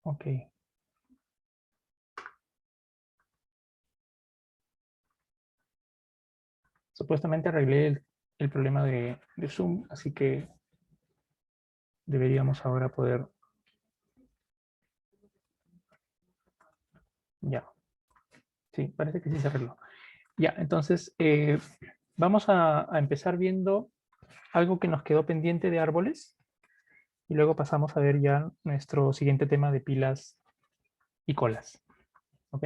Ok. Supuestamente arreglé el problema de Zoom, así que deberíamos ahora poder... Ya. Sí, parece que sí se arregló. Ya, entonces vamos a empezar viendo algo que nos quedó pendiente de árboles y luego pasamos a ver ya nuestro siguiente tema de pilas y colas. ¿Ok?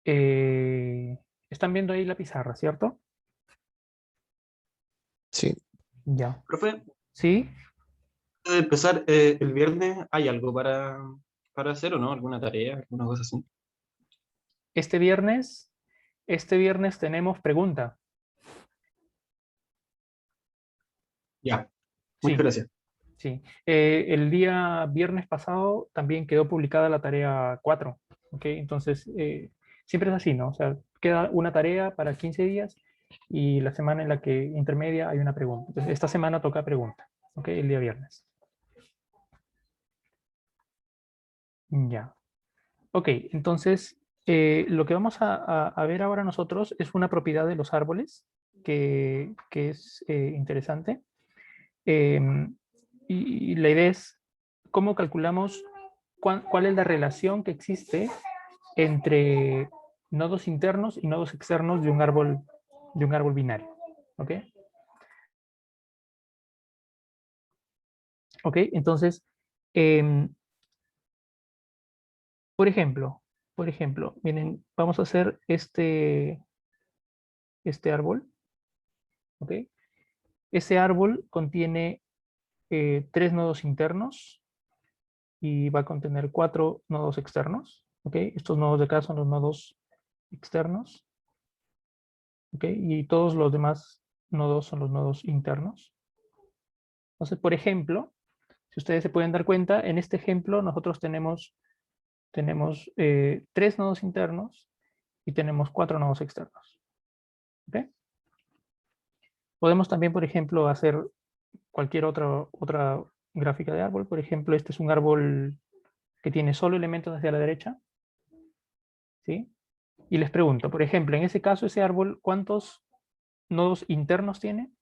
Están viendo ahí la pizarra, ¿cierto? Sí. Ya. Profe, ¿Sí? antes de empezar, el viernes, ¿hay algo para hacer o no? ¿Alguna tarea? ¿Alguna cosa así? Este viernes tenemos pregunta. Ya, muchas Sí, gracias. sí. El día viernes pasado también quedó publicada la tarea 4. ¿Ok? Entonces, siempre es así, ¿no? O sea, queda una tarea para 15 días y la semana en la que intermedia hay una pregunta. Entonces, esta semana toca pregunta. ¿Ok? El día viernes. Ya. Ok, entonces lo que vamos a ver ahora nosotros es una propiedad de los árboles que es interesante. Em, y la idea es cómo calculamos cuál es la relación que existe entre nodos internos y nodos externos de un árbol binario. ¿Ok? Ok, entonces, em, por ejemplo, miren, vamos a hacer este árbol. ¿Ok? Ese árbol contiene 3 nodos internos y va a contener 4 nodos externos. ¿Ok? Estos nodos de acá son los nodos externos. ¿Ok? Y todos los demás nodos son los nodos internos. Entonces, por ejemplo, si ustedes se pueden dar cuenta, en este ejemplo nosotros tenemos 3 nodos internos y tenemos 4 nodos externos. ¿Ok? Podemos también, por ejemplo, hacer cualquier otra gráfica de árbol. Por ejemplo, este es un árbol que tiene solo elementos hacia la derecha. ¿Sí? Y les pregunto, por ejemplo, en ese caso, ese árbol, ¿cuántos nodos internos tiene?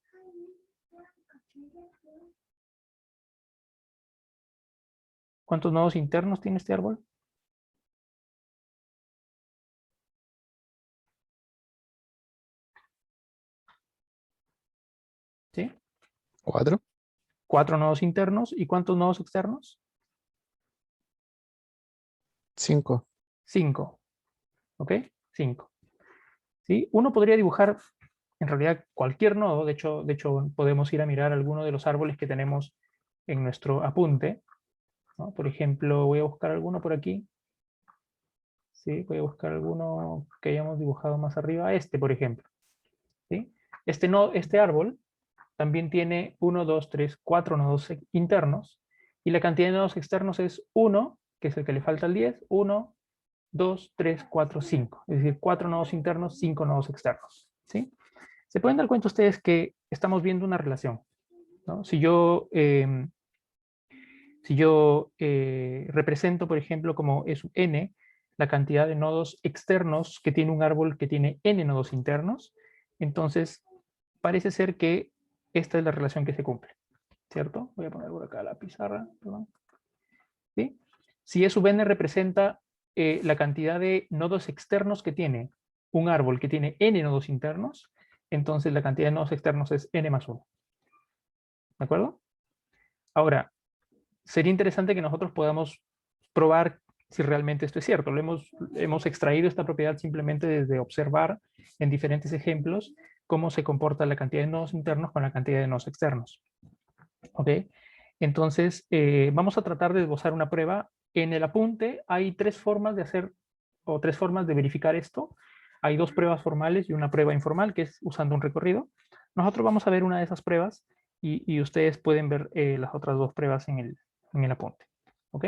¿Cuántos nodos internos tiene este árbol? ¿Sí? 4. 4 nodos internos. ¿Y cuántos nodos externos? 5. 5. ¿Ok? 5. ¿Sí? Uno podría dibujar en realidad cualquier nodo. De hecho, podemos ir a mirar alguno de los árboles que tenemos en nuestro apunte, ¿no? Por ejemplo, voy a buscar alguno por aquí. ¿Sí? Voy a buscar alguno que hayamos dibujado más arriba. Este, por ejemplo. ¿Sí? Este árbol también tiene 1, 2, 3, 4 nodos internos y la cantidad de nodos externos es 1, que es el que le falta al 10, 1, 2, 3, 4, 5. Es decir, 4 nodos internos, 5 nodos externos. ¿Sí? Se pueden dar cuenta ustedes que estamos viendo una relación, ¿no? Si yo represento, por ejemplo, como es n, la cantidad de nodos externos que tiene un árbol que tiene n nodos internos, entonces parece ser que esta es la relación que se cumple, ¿cierto? Voy a poner por acá la pizarra, perdón. ¿Sí? Si E sub n representa la cantidad de nodos externos que tiene un árbol que tiene n nodos internos, entonces la cantidad de nodos externos es n más 1. ¿De acuerdo? Ahora, sería interesante que nosotros podamos probar si realmente esto es cierto. Hemos extraído esta propiedad simplemente desde observar en diferentes ejemplos cómo se comporta la cantidad de nodos internos con la cantidad de nodos externos. ¿Ok? Entonces, vamos a tratar de esbozar una prueba. En el apunte hay 3 formas de hacer, o 3 formas de verificar esto. Hay 2 pruebas formales y una prueba informal, que es usando un recorrido. Nosotros vamos a ver una de esas pruebas y ustedes pueden ver las otras 2 pruebas en el apunte. ¿Ok?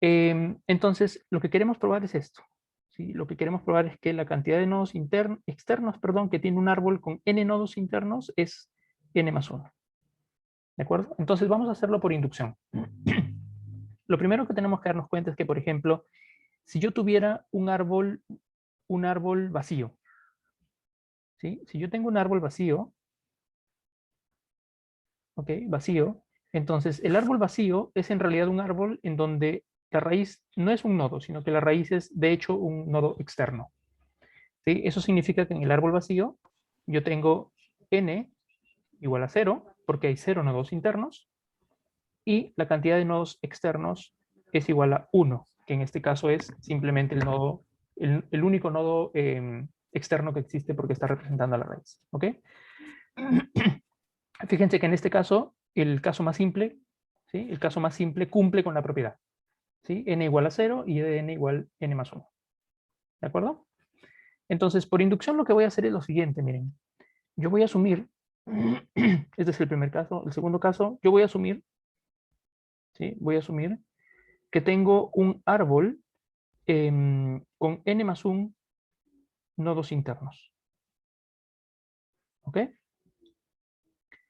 Entonces, lo que queremos probar es esto. ¿Sí? Lo que queremos probar es que la cantidad de nodos externos, que tiene un árbol con n nodos internos es n más 1. ¿De acuerdo? Entonces vamos a hacerlo por inducción. lo primero que tenemos que darnos cuenta es que, por ejemplo, si yo tuviera un árbol vacío, ¿sí? Si yo tengo un árbol vacío, ¿ok? Vacío, entonces el árbol vacío es en realidad un árbol en donde la raíz no es un nodo, sino que la raíz es de hecho un nodo externo, ¿sí? Eso significa que en el árbol vacío yo tengo n igual a 0, porque hay 0 nodos internos, y la cantidad de nodos externos es igual a 1, que en este caso es simplemente el nodo, el único nodo externo que existe porque está representando a la raíz, ¿ok? Fíjense que en este caso, el caso más simple, ¿sí? El caso más simple cumple con la propiedad, ¿sí? N igual a 0 y de n igual n más 1, ¿de acuerdo? Entonces, por inducción lo que voy a hacer es lo siguiente, miren. Yo voy a asumir, este es el primer caso, el segundo caso, yo voy a asumir, ¿sí? Voy a asumir que tengo un árbol con n más 1 nodos internos, ¿ok?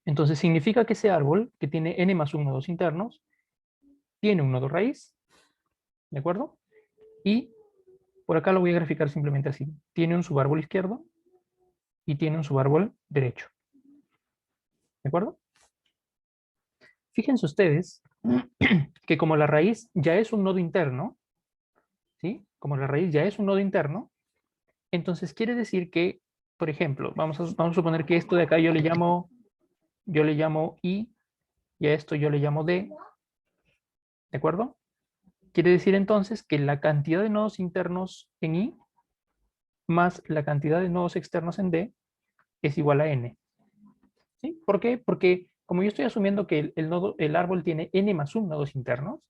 Entonces significa que ese árbol, que tiene n más 1 nodos internos, tiene un nodo raíz, ¿de acuerdo? Y por acá lo voy a graficar simplemente así. Tiene un subárbol izquierdo y tiene un subárbol derecho, ¿de acuerdo? Fíjense ustedes que como la raíz ya es un nodo interno, ¿sí? Como la raíz ya es un nodo interno, entonces quiere decir que, por ejemplo, vamos a suponer que esto de acá yo le llamo I, y a esto yo le llamo D, ¿de acuerdo? Quiere decir entonces que la cantidad de nodos internos en I más la cantidad de nodos externos en D es igual a N. ¿Sí? ¿Por qué? Porque como yo estoy asumiendo que el árbol tiene N más 1 nodos internos,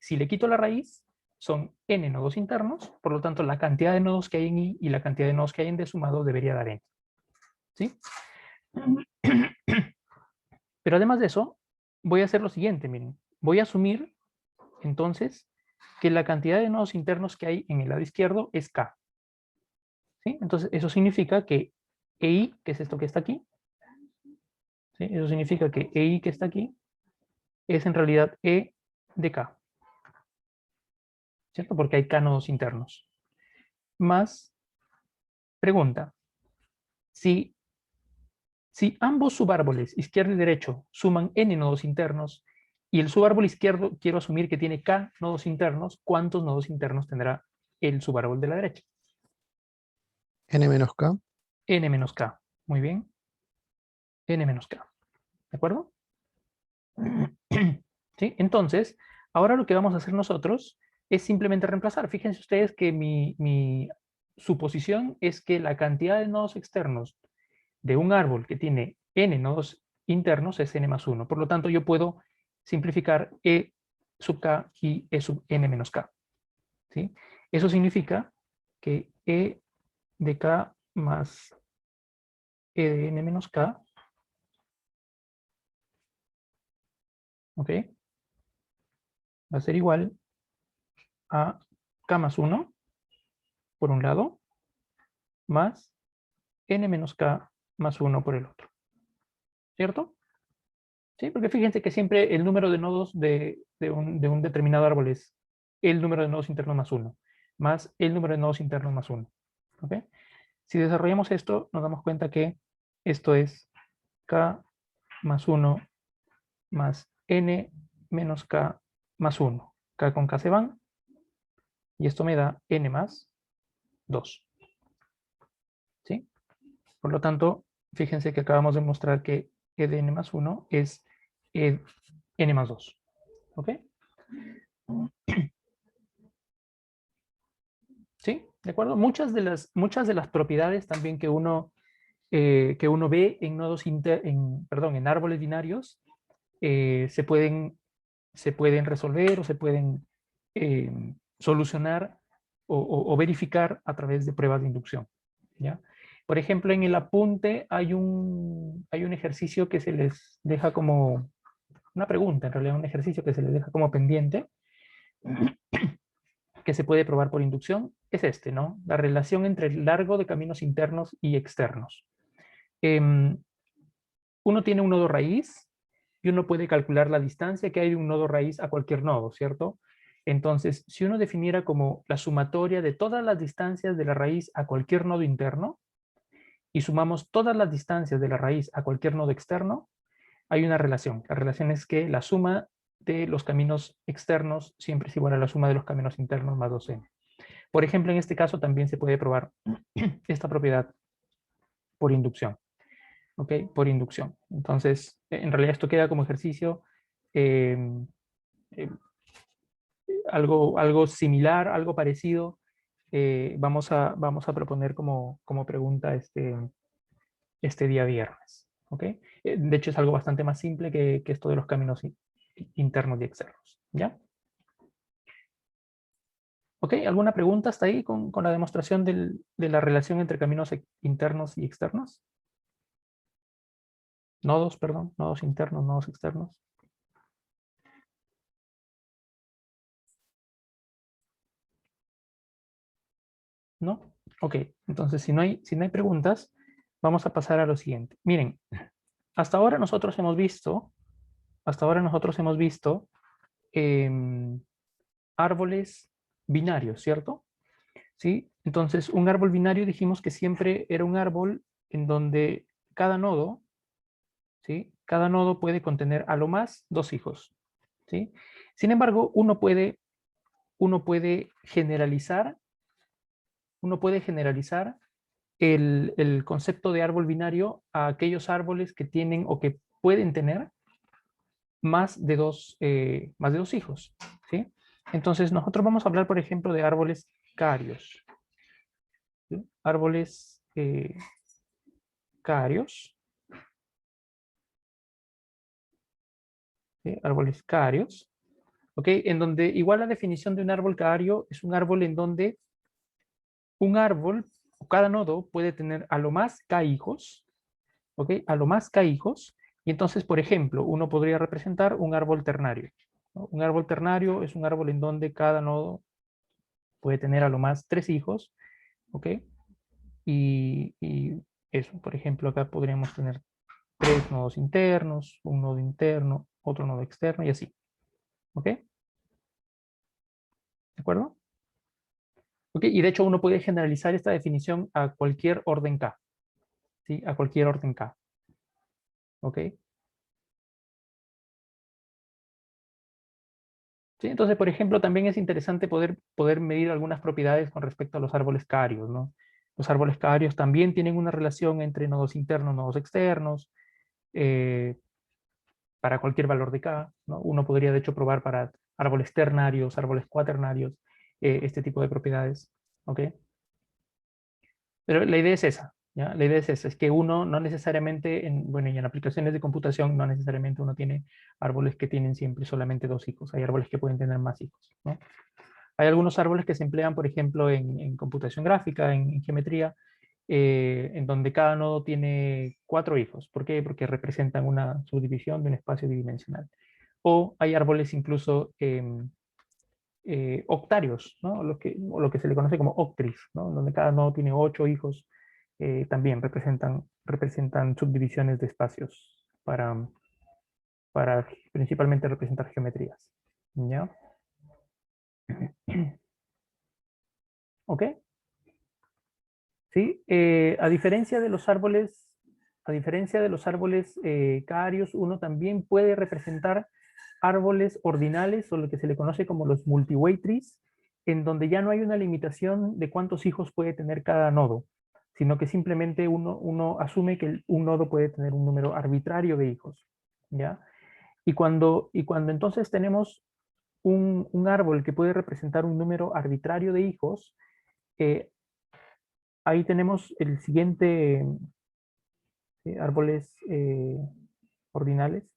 si le quito la raíz, son N nodos internos, por lo tanto la cantidad de nodos que hay en I y la cantidad de nodos que hay en D sumado debería dar N. ¿Sí? Pero además de eso, voy a hacer lo siguiente, miren. Voy a asumir, entonces, que la cantidad de nodos internos que hay en el lado izquierdo es K. ¿Sí? Entonces, eso significa que EI, que es esto que está aquí, ¿sí? Eso significa que EI que está aquí es en realidad E de K, ¿cierto? Porque hay K nodos internos. Más, pregunta, si ambos subárboles, izquierdo y derecho, suman N nodos internos, y el subárbol izquierdo quiero asumir que tiene K nodos internos, ¿cuántos nodos internos tendrá el subárbol de la derecha? N menos K. N menos K. Muy bien. N menos K. ¿De acuerdo? ¿Sí? Entonces, ahora lo que vamos a hacer nosotros es simplemente reemplazar. Fíjense ustedes que mi suposición es que la cantidad de nodos externos de un árbol que tiene n nodos internos es n más 1. Por lo tanto, yo puedo simplificar E sub k y E sub n menos k. ¿Sí? Eso significa que E de k más E de n menos k, ¿ok? Va a ser igual a k más 1 por un lado, más n menos k más 1 por el otro. ¿Cierto? ¿Sí? Porque fíjense que siempre el número de nodos de un determinado árbol es el número de nodos internos más 1, más el número de nodos internos más 1. ¿Ok? Si desarrollamos esto, nos damos cuenta que esto es k más 1 más n menos k más 1. K con k se van, y esto me da n más 2. ¿Sí? Por lo tanto, fíjense que acabamos de mostrar que e de n más 1 es e n más 2. ¿Ok? ¿Sí? ¿De acuerdo? Muchas de las propiedades también que uno ve en nodos en árboles binarios se pueden resolver o se pueden solucionar o verificar a través de pruebas de inducción. ¿Ya? Por ejemplo, en el apunte hay un ejercicio que se les deja como una pregunta, en realidad un ejercicio que se les deja como pendiente, que se puede probar por inducción, es este, ¿no? La relación entre el largo de caminos internos y externos. Uno tiene un nodo raíz y uno puede calcular la distancia que hay de un nodo raíz a cualquier nodo, ¿cierto? Entonces, si uno definiera como la sumatoria de todas las distancias de la raíz a cualquier nodo interno y sumamos todas las distancias de la raíz a cualquier nodo externo, hay una relación. La relación es que la suma de los caminos externos siempre es igual a la suma de los caminos internos más 2n. Por ejemplo, en este caso también se puede probar esta propiedad por inducción. ¿Ok? Por inducción. Entonces, en realidad esto queda como ejercicio eh, eh, algo similar, algo parecido. Vamos a proponer como pregunta este día viernes. ¿Ok? De hecho, es algo bastante más simple que esto de los caminos internos y externos. ¿Ya? ¿Ok? ¿Alguna pregunta hasta ahí con la demostración de la relación entre caminos internos y externos? Nodos, perdón, nodos internos, nodos externos. ¿No? Ok, entonces si no hay preguntas, vamos a pasar a lo siguiente. Miren, hasta ahora nosotros hemos visto árboles binarios, ¿cierto? ¿Sí? Entonces, un árbol binario dijimos que siempre era un árbol en donde cada nodo, ¿sí? Cada nodo puede contener a lo más 2 hijos, ¿sí? Sin embargo, uno puede generalizar el concepto de árbol binario a aquellos árboles que tienen o que pueden tener más de dos hijos, ¿sí? Entonces, nosotros vamos a hablar, por ejemplo, de árboles carios, ¿sí? Árboles carios, ¿sí? Árboles carios, ¿ok? En donde igual la definición de un árbol cario es un árbol en donde un árbol, o cada nodo, puede tener a lo más k hijos, ¿ok? A lo más k hijos, y entonces, por ejemplo, uno podría representar un árbol ternario, ¿no? Un árbol ternario es un árbol en donde cada nodo puede tener a lo más 3 hijos, ¿ok? Y eso, por ejemplo, acá podríamos tener 3 nodos internos, un nodo interno, otro nodo externo y así, ¿ok? ¿De acuerdo? ¿Ok? Y de hecho uno puede generalizar esta definición a cualquier orden K, ¿sí? A cualquier orden K, ¿ok? ¿Sí? Entonces, por ejemplo, también es interesante poder medir algunas propiedades con respecto a los árboles carios, ¿no? Los árboles carios también tienen una relación entre nodos internos, nodos externos, eh, para cualquier valor de K, ¿no? Uno podría, de hecho, probar para árboles ternarios, árboles cuaternarios, este tipo de propiedades, ¿ok? Pero la idea es esa, ¿ya? La idea es esa, es que uno no necesariamente, bueno, y en aplicaciones de computación, no necesariamente uno tiene árboles que tienen siempre solamente 2 hijos, hay árboles que pueden tener más hijos, ¿no? Hay algunos árboles que se emplean, por ejemplo, en computación gráfica, en geometría, en donde cada nodo tiene 4 hijos. ¿Por qué? Porque representan una subdivisión de un espacio bidimensional. O hay árboles incluso octarios, ¿no? O lo que se le conoce como octris, ¿no? Donde cada nodo tiene 8 hijos, también representan subdivisiones de espacios para principalmente representar geometrías. ¿Ya? ¿Ok? ¿Sí? A diferencia de los árboles carios, uno también puede representar árboles ordinales, o lo que se le conoce como los multi-way trees, en donde ya no hay una limitación de cuántos hijos puede tener cada nodo, sino que simplemente uno asume que un nodo puede tener un número arbitrario de hijos, ¿ya? Y cuando entonces tenemos un árbol que puede representar un número arbitrario de hijos, eh, ahí tenemos el siguiente, árboles ordinales,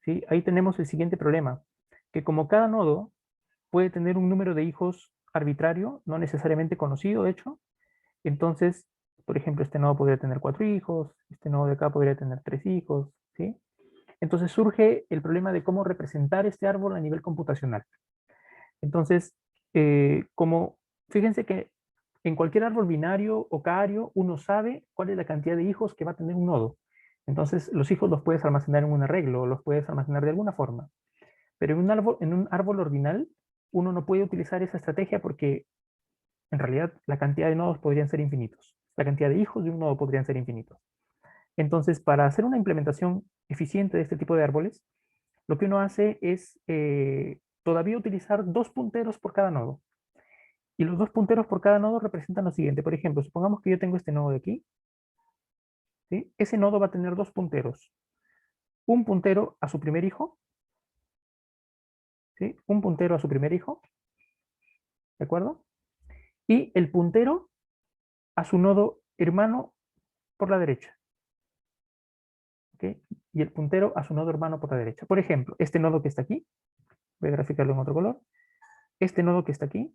¿sí? Ahí tenemos el siguiente problema, que como cada nodo puede tener un número de hijos arbitrario, no necesariamente conocido, de hecho, entonces, por ejemplo, este nodo podría tener 4 hijos, este nodo de acá podría tener 3 hijos, ¿sí? Entonces surge el problema de cómo representar este árbol a nivel computacional. Entonces, fíjense que en cualquier árbol binario o cario, uno sabe cuál es la cantidad de hijos que va a tener un nodo. Entonces, los hijos los puedes almacenar en un arreglo, los puedes almacenar de alguna forma. Pero en un árbol ordinal, uno no puede utilizar esa estrategia porque en realidad la cantidad de nodos podrían ser infinitos. La cantidad de hijos de un nodo podrían ser infinitos. Entonces, para hacer una implementación eficiente de este tipo de árboles, lo que uno hace es todavía utilizar 2 punteros por cada nodo. Y los 2 punteros por cada nodo representan lo siguiente. Por ejemplo, supongamos que yo tengo este nodo de aquí. ¿Sí? Ese nodo va a tener 2 punteros. Un puntero a su primer hijo. ¿Sí? Un puntero a su primer hijo. ¿De acuerdo? Y el puntero a su nodo hermano por la derecha. ¿Ok? Y el puntero a su nodo hermano por la derecha. Por ejemplo, este nodo que está aquí, voy a graficarlo en otro color. Este nodo que está aquí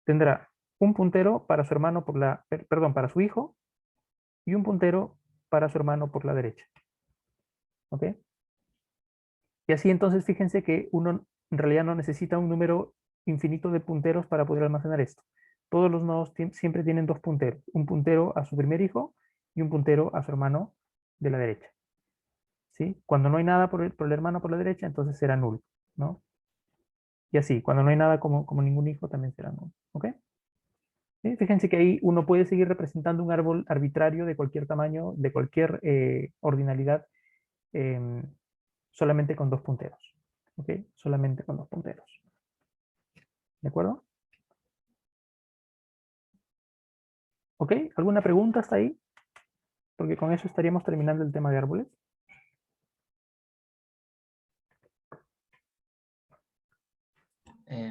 tendrá un puntero para su hermano por la, perdón, para su hijo, y un puntero para su hermano por la derecha. ¿Ok? Y así entonces fíjense que uno en realidad no necesita un número infinito de punteros para poder almacenar esto. Todos los nodos siempre tienen 2 punteros. Un puntero a su primer hijo y un puntero a su hermano de la derecha. ¿Sí? Cuando no hay nada por el hermano por la derecha, entonces será nulo, ¿no? Y así, cuando no hay nada como ningún hijo, también será nulo. ¿Ok? ¿Sí? Fíjense que ahí uno puede seguir representando un árbol arbitrario de cualquier tamaño, de cualquier ordinalidad, em, solamente con 2 punteros. ¿Ok? Solamente con 2 punteros. ¿De acuerdo? ¿Ok? ¿Alguna pregunta hasta ahí? Porque con eso estaríamos terminando el tema de árboles.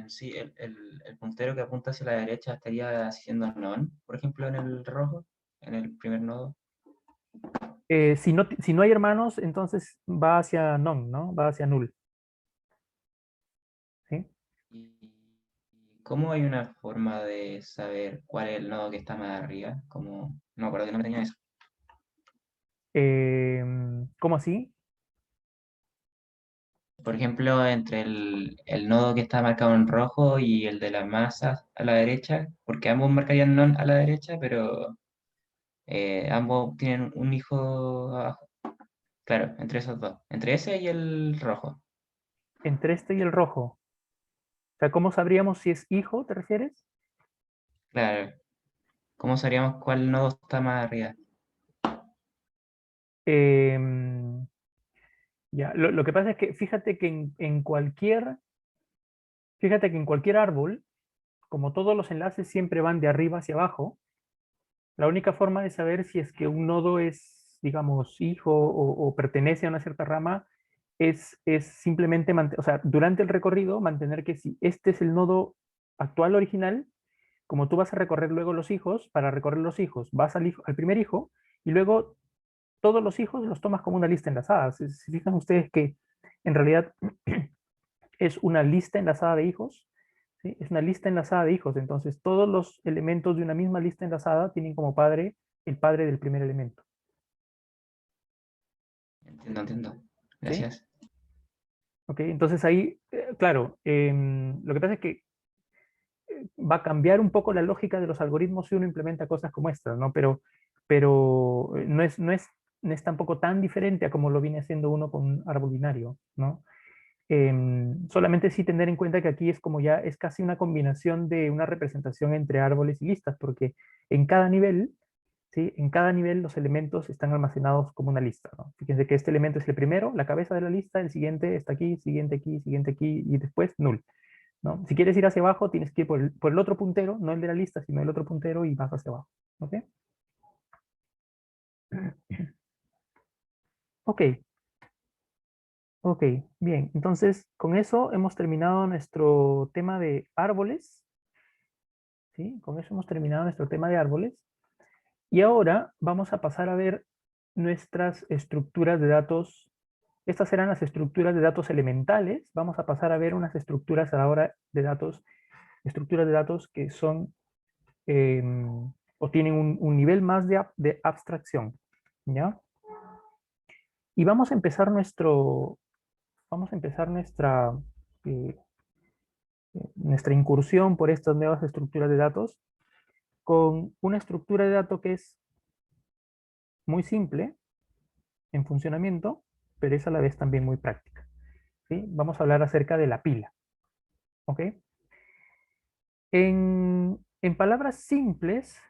Sí, el puntero que apunta hacia la derecha estaría haciendo none, por ejemplo, en el rojo, en el primer nodo. Si no hay hermanos, entonces va hacia non, ¿no? Va hacia null. ¿Sí? ¿Y cómo hay una forma de saber cuál es el nodo que está más arriba? Como, no me acuerdo que no tenía eso. ¿Cómo así? Por ejemplo, entre el nodo que está marcado en rojo y el de la masa a la derecha, porque ambos marcarían none a la derecha, pero ambos tienen un hijo abajo. Claro, entre esos dos. Entre ese y el rojo. Entre este y el rojo. O sea, ¿cómo sabríamos si es hijo, te refieres? Claro. ¿Cómo sabríamos cuál nodo está más arriba? Em, ya, lo que pasa es que fíjate que fíjate que en cualquier árbol, como todos los enlaces siempre van de arriba hacia abajo, la única forma de saber si es que un nodo es, digamos, hijo o pertenece a una cierta rama es simplemente, o sea, durante el recorrido mantener que si este es el nodo actual original, como tú vas a recorrer luego los hijos, para recorrer los hijos vas al primer hijo y luego todos los hijos los tomas como una lista enlazada. Se fijan ustedes que en realidad es una lista enlazada de hijos, ¿sí? Es una lista enlazada de hijos, entonces todos los elementos de una misma lista enlazada tienen como padre el padre del primer elemento. Entiendo, entiendo. ¿Sí? Gracias. ¿Ok? Entonces ahí, claro, lo que pasa es que va a cambiar un poco la lógica de los algoritmos si uno implementa cosas como estas, ¿no? Pero no es tampoco tan diferente a como lo viene haciendo uno con un árbol binario, ¿no? Solamente sí tener en cuenta que aquí es como ya es casi una combinación de una representación entre árboles y listas, porque en cada nivel, ¿sí? En cada nivel los elementos están almacenados como una lista, ¿no? Fíjense que este elemento es el primero, la cabeza de la lista, el siguiente está aquí, siguiente aquí y después null, ¿no? Si quieres ir hacia abajo, tienes que ir por el otro puntero, no el de la lista, sino el otro puntero y vas hacia abajo, ¿ok? Ok, ok, bien. Entonces, con eso hemos terminado nuestro tema de árboles. ¿Sí? Con eso hemos terminado nuestro tema de árboles. Y ahora vamos a pasar a ver nuestras estructuras de datos. Estas serán las estructuras de datos elementales. Vamos a pasar a ver unas estructuras ahora de datos, estructuras de datos que son o tienen un nivel más de abstracción. ¿Ya? Y vamos a empezar eh, nuestra incursión por estas nuevas estructuras de datos con una estructura de datos que es muy simple en funcionamiento, pero es a la vez también muy práctica. ¿Sí? Vamos a hablar acerca de la pila. ¿Ok? En palabras simples,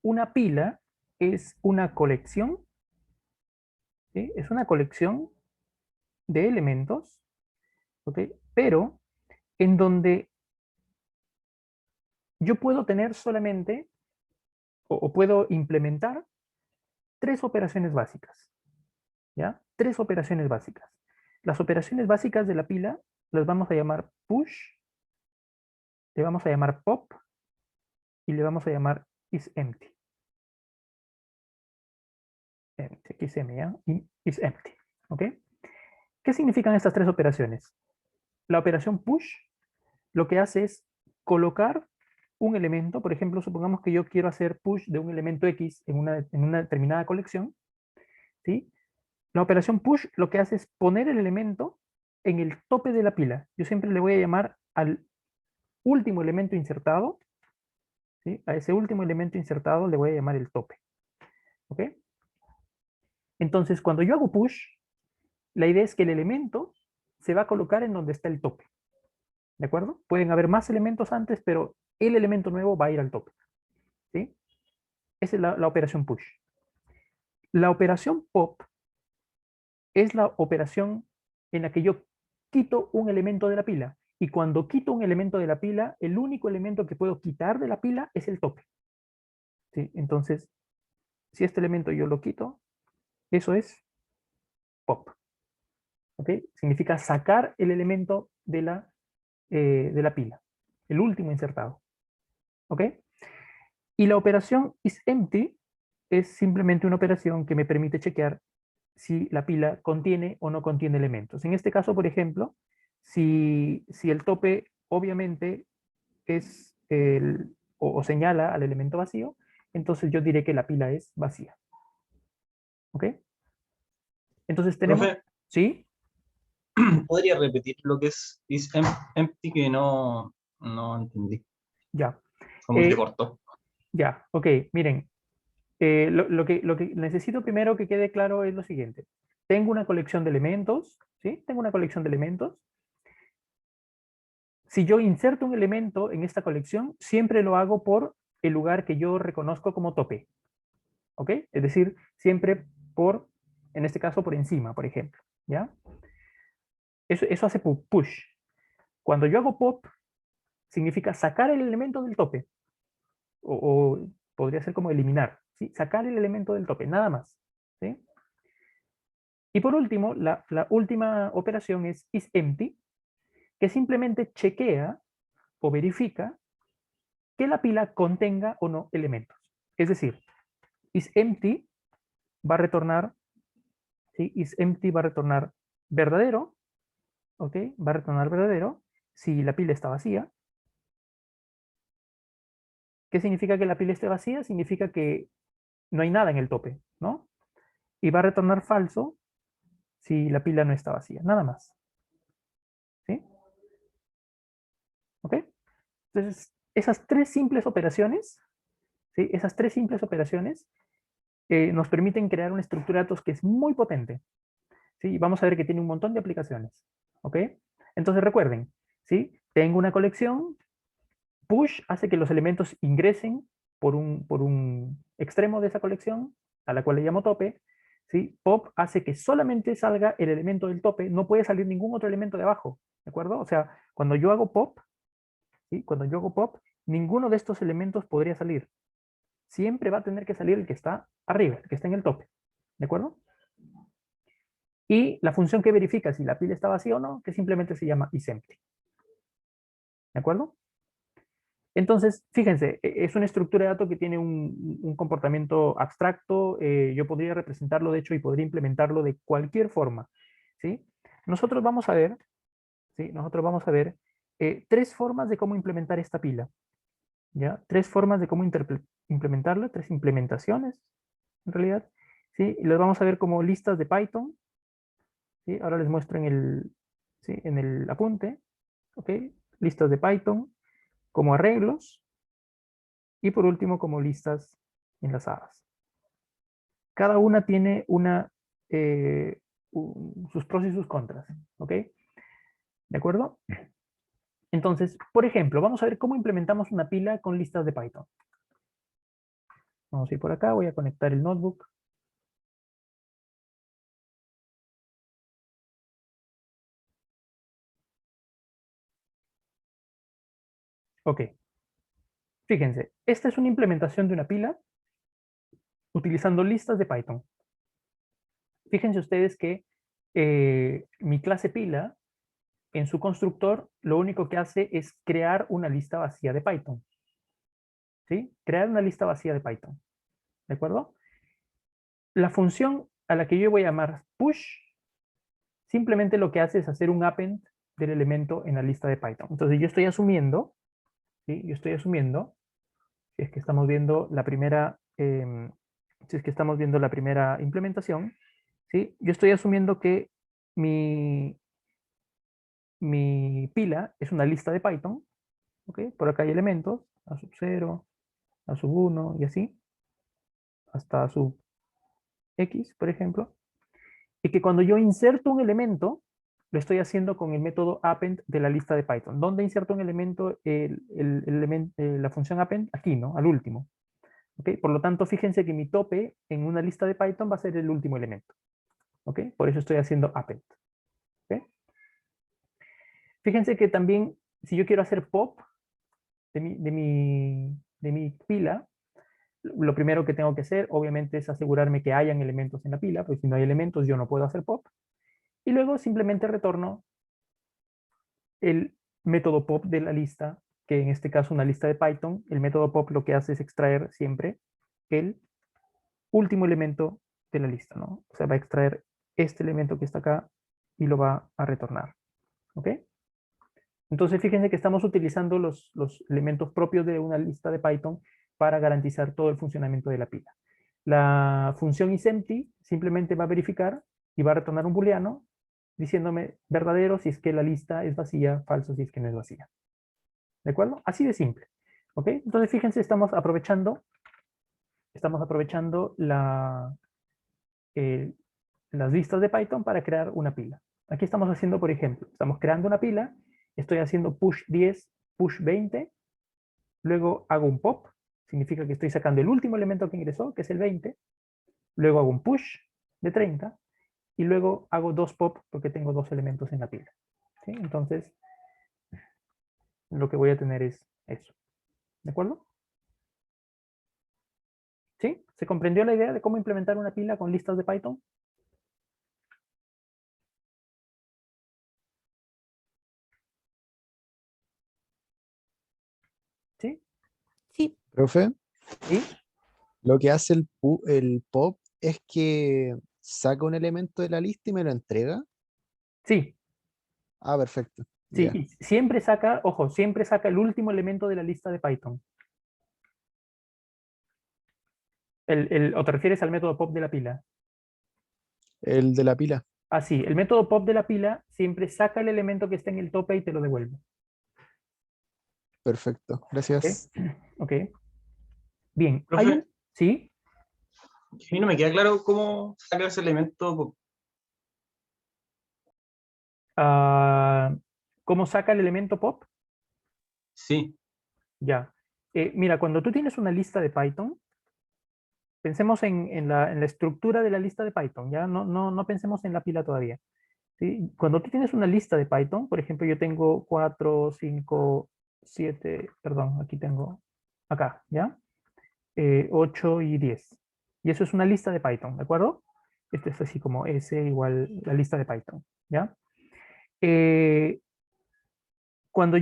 una pila es una colección, ¿sí? Es una colección de elementos, ¿ok? Pero en donde yo puedo tener solamente, o puedo implementar tres operaciones básicas, ¿ya? Tres operaciones básicas. Las operaciones básicas de la pila las vamos a llamar push, le vamos a llamar pop y le vamos a llamar isEmpty. Aquí se me llama isEmpty, ¿ok? ¿Qué significan estas tres operaciones? La operación push lo que hace es colocar un elemento, por ejemplo, supongamos que yo quiero hacer push de un elemento X en una determinada colección, ¿sí? La operación push lo que hace es poner el elemento en el tope de la pila. Yo siempre le voy a llamar al último elemento insertado, ¿sí? A ese último elemento insertado le voy a llamar el tope, ¿ok? Entonces, cuando yo hago push, la idea es que el elemento se va a colocar en donde está el tope, ¿de acuerdo? Pueden haber más elementos antes, pero el elemento nuevo va a ir al tope, ¿sí? Esa es la operación push. La operación pop es la operación en la que yo quito un elemento de la pila. Y cuando quito un elemento de la pila, el único elemento que puedo quitar de la pila es el tope, ¿sí? Entonces, si este elemento yo lo quito, eso es pop, ¿ok? Significa sacar el elemento de la pila, el último insertado, ¿ok? Y la operación isEmpty es simplemente una operación que me permite chequear si la pila contiene o no contiene elementos. En este caso, por ejemplo, si el tope obviamente es o señala al elemento vacío, entonces yo diré que la pila es vacía. ¿Ok? Entonces tenemos, Profe, ¿sí? ¿podría repetir lo que es isEmpty que no entendí? Ya. Como que se Eh, cortó. ya, ok, miren. Lo que necesito primero que quede claro es lo siguiente. Tengo una colección de elementos, ¿sí? Tengo una colección de elementos. Si yo inserto un elemento en esta colección, siempre lo hago por el lugar que yo reconozco como tope, ¿ok? Es decir, siempre por, en este caso, por encima, por ejemplo, ¿ya? Eso hace push. Cuando yo hago pop, significa sacar el elemento del tope, o podría ser como eliminar, ¿sí? Sacar el elemento del tope, nada más, ¿sí? Y por último, la última operación es isEmpty, que simplemente chequea o verifica que la pila contenga o no elementos. Es decir, isEmpty va a retornar, ¿sí? isEmpty va a retornar verdadero, ¿ok? Va a retornar verdadero si la pila está vacía. ¿Qué significa que la pila esté vacía? Significa que no hay nada en el tope, ¿no? Y va a retornar falso si la pila no está vacía, nada más. ¿Sí? ¿Ok? Entonces, esas tres simples operaciones, ¿sí? Esas tres simples operaciones nos permiten crear una estructura de datos que es muy potente. ¿Sí? Vamos a ver que tiene un montón de aplicaciones. ¿Ok? Entonces recuerden, ¿sí? Tengo una colección, push hace que los elementos ingresen por un extremo de esa colección, a la cual le llamo tope, ¿sí? Pop hace que solamente salga el elemento del tope, no puede salir ningún otro elemento de abajo, ¿de acuerdo? O sea, cuando yo hago pop, ¿sí? Cuando yo hago pop, ninguno de estos elementos podría salir. Siempre va a tener que salir el que está arriba, el que está en el tope, ¿de acuerdo? Y la función que verifica si la pila está vacía o no, que simplemente se llama isEmpty. ¿De acuerdo? Entonces, fíjense, es una estructura de datos que tiene un comportamiento abstracto. Yo podría representarlo, de hecho, y podría implementarlo de cualquier forma, ¿sí? Nosotros vamos a ver, ¿sí? Nosotros vamos a ver tres formas de cómo implementar esta pila, ¿ya? Tres formas de cómo implementarla, tres implementaciones, en realidad, ¿sí? Y las vamos a ver como listas de Python, ¿sí? Ahora les muestro ¿sí? En el apunte, ¿ok? Listas de Python, como arreglos, y por último como listas enlazadas. Cada una tiene sus pros y sus contras, ¿ok? ¿De acuerdo? Entonces, por ejemplo, vamos a ver cómo implementamos una pila con listas de Python. Vamos a ir por acá, voy a conectar el notebook. Ok. Fíjense, esta es una implementación de una pila utilizando listas de Python. Fíjense ustedes que mi clase pila, en su constructor, lo único que hace es crear una lista vacía de Python. ¿Sí? Crear una lista vacía de Python. ¿De acuerdo? La función a la que yo voy a llamar push, simplemente lo que hace es hacer un append del elemento en la lista de Python. Entonces yo estoy asumiendo, ¿sí? Yo estoy asumiendo, si es que estamos viendo la primera, si es que estamos viendo la primera implementación, ¿sí? Yo estoy asumiendo que mi pila es una lista de Python, ¿ok? Por acá hay elementos, a sub 0, a sub 1 y así, hasta a sub x, por ejemplo, y que cuando yo inserto un elemento, lo estoy haciendo con el método append de la lista de Python. ¿Dónde inserto un elemento? La función append, aquí, ¿no? Al último. ¿Ok? Por lo tanto, fíjense que mi tope en una lista de Python va a ser el último elemento. ¿Ok? Por eso estoy haciendo append. ¿Ok? Fíjense que también, si yo quiero hacer pop de mi pila, lo primero que tengo que hacer, obviamente, es asegurarme que hayan elementos en la pila, porque si no hay elementos, yo no puedo hacer pop. Y luego simplemente retorno el método pop de la lista, que en este caso una lista de Python. El método pop lo que hace es extraer siempre el último elemento de la lista, ¿no? O sea, va a extraer este elemento que está acá y lo va a retornar. ¿Ok? Entonces, fíjense que estamos utilizando los elementos propios de una lista de Python para garantizar todo el funcionamiento de la pila. La función isEmpty simplemente va a verificar y va a retornar un booleano diciéndome verdadero si es que la lista es vacía, falso si es que no es vacía. ¿De acuerdo? Así de simple. ¿Ok? Entonces, fíjense, estamos aprovechando eh, las listas de Python para crear una pila. Aquí estamos haciendo, por ejemplo, estamos creando una pila, estoy haciendo push 10, push 20, luego hago un pop, significa que estoy sacando el último elemento que ingresó, que es el 20, luego hago un push de 30, y luego hago dos pop porque tengo dos elementos en la pila. ¿Sí? Entonces, lo que voy a tener es eso. ¿De acuerdo? ¿Sí? ¿Se comprendió la idea de cómo implementar una pila con listas de Python? ¿Sí? Sí, Profe, ¿Sí? lo que hace el pop es que saca un elemento de la lista y me lo entrega. Sí, Ah, perfecto. sí. Ya, Y siempre saca, ojo, siempre saca el último elemento de la lista de Python. ¿O te refieres al método pop de la pila? el de la pila. Ah, sí, el método pop de la pila siempre saca el elemento que está en el tope y te lo devuelve. Perfecto, ¿Ok? gracias. Ok. Bien, hay Profe, un... ¿Sí? a mí no me queda claro cómo sacar ese elemento. Ah, ¿cómo saca el elemento pop? Sí, Ya. Mira, cuando tú tienes una lista de Python, pensemos en la estructura de la lista de Python, ya no pensemos en la pila todavía. ¿Sí? Cuando tú tienes una lista de Python, por ejemplo, yo tengo 4, 5, 7, perdón, aquí tengo, acá, ¿ya? 8 y 10. Y eso es una lista de Python, ¿de acuerdo? Esto es así como S igual la lista de Python, ¿ya? Eh, cuando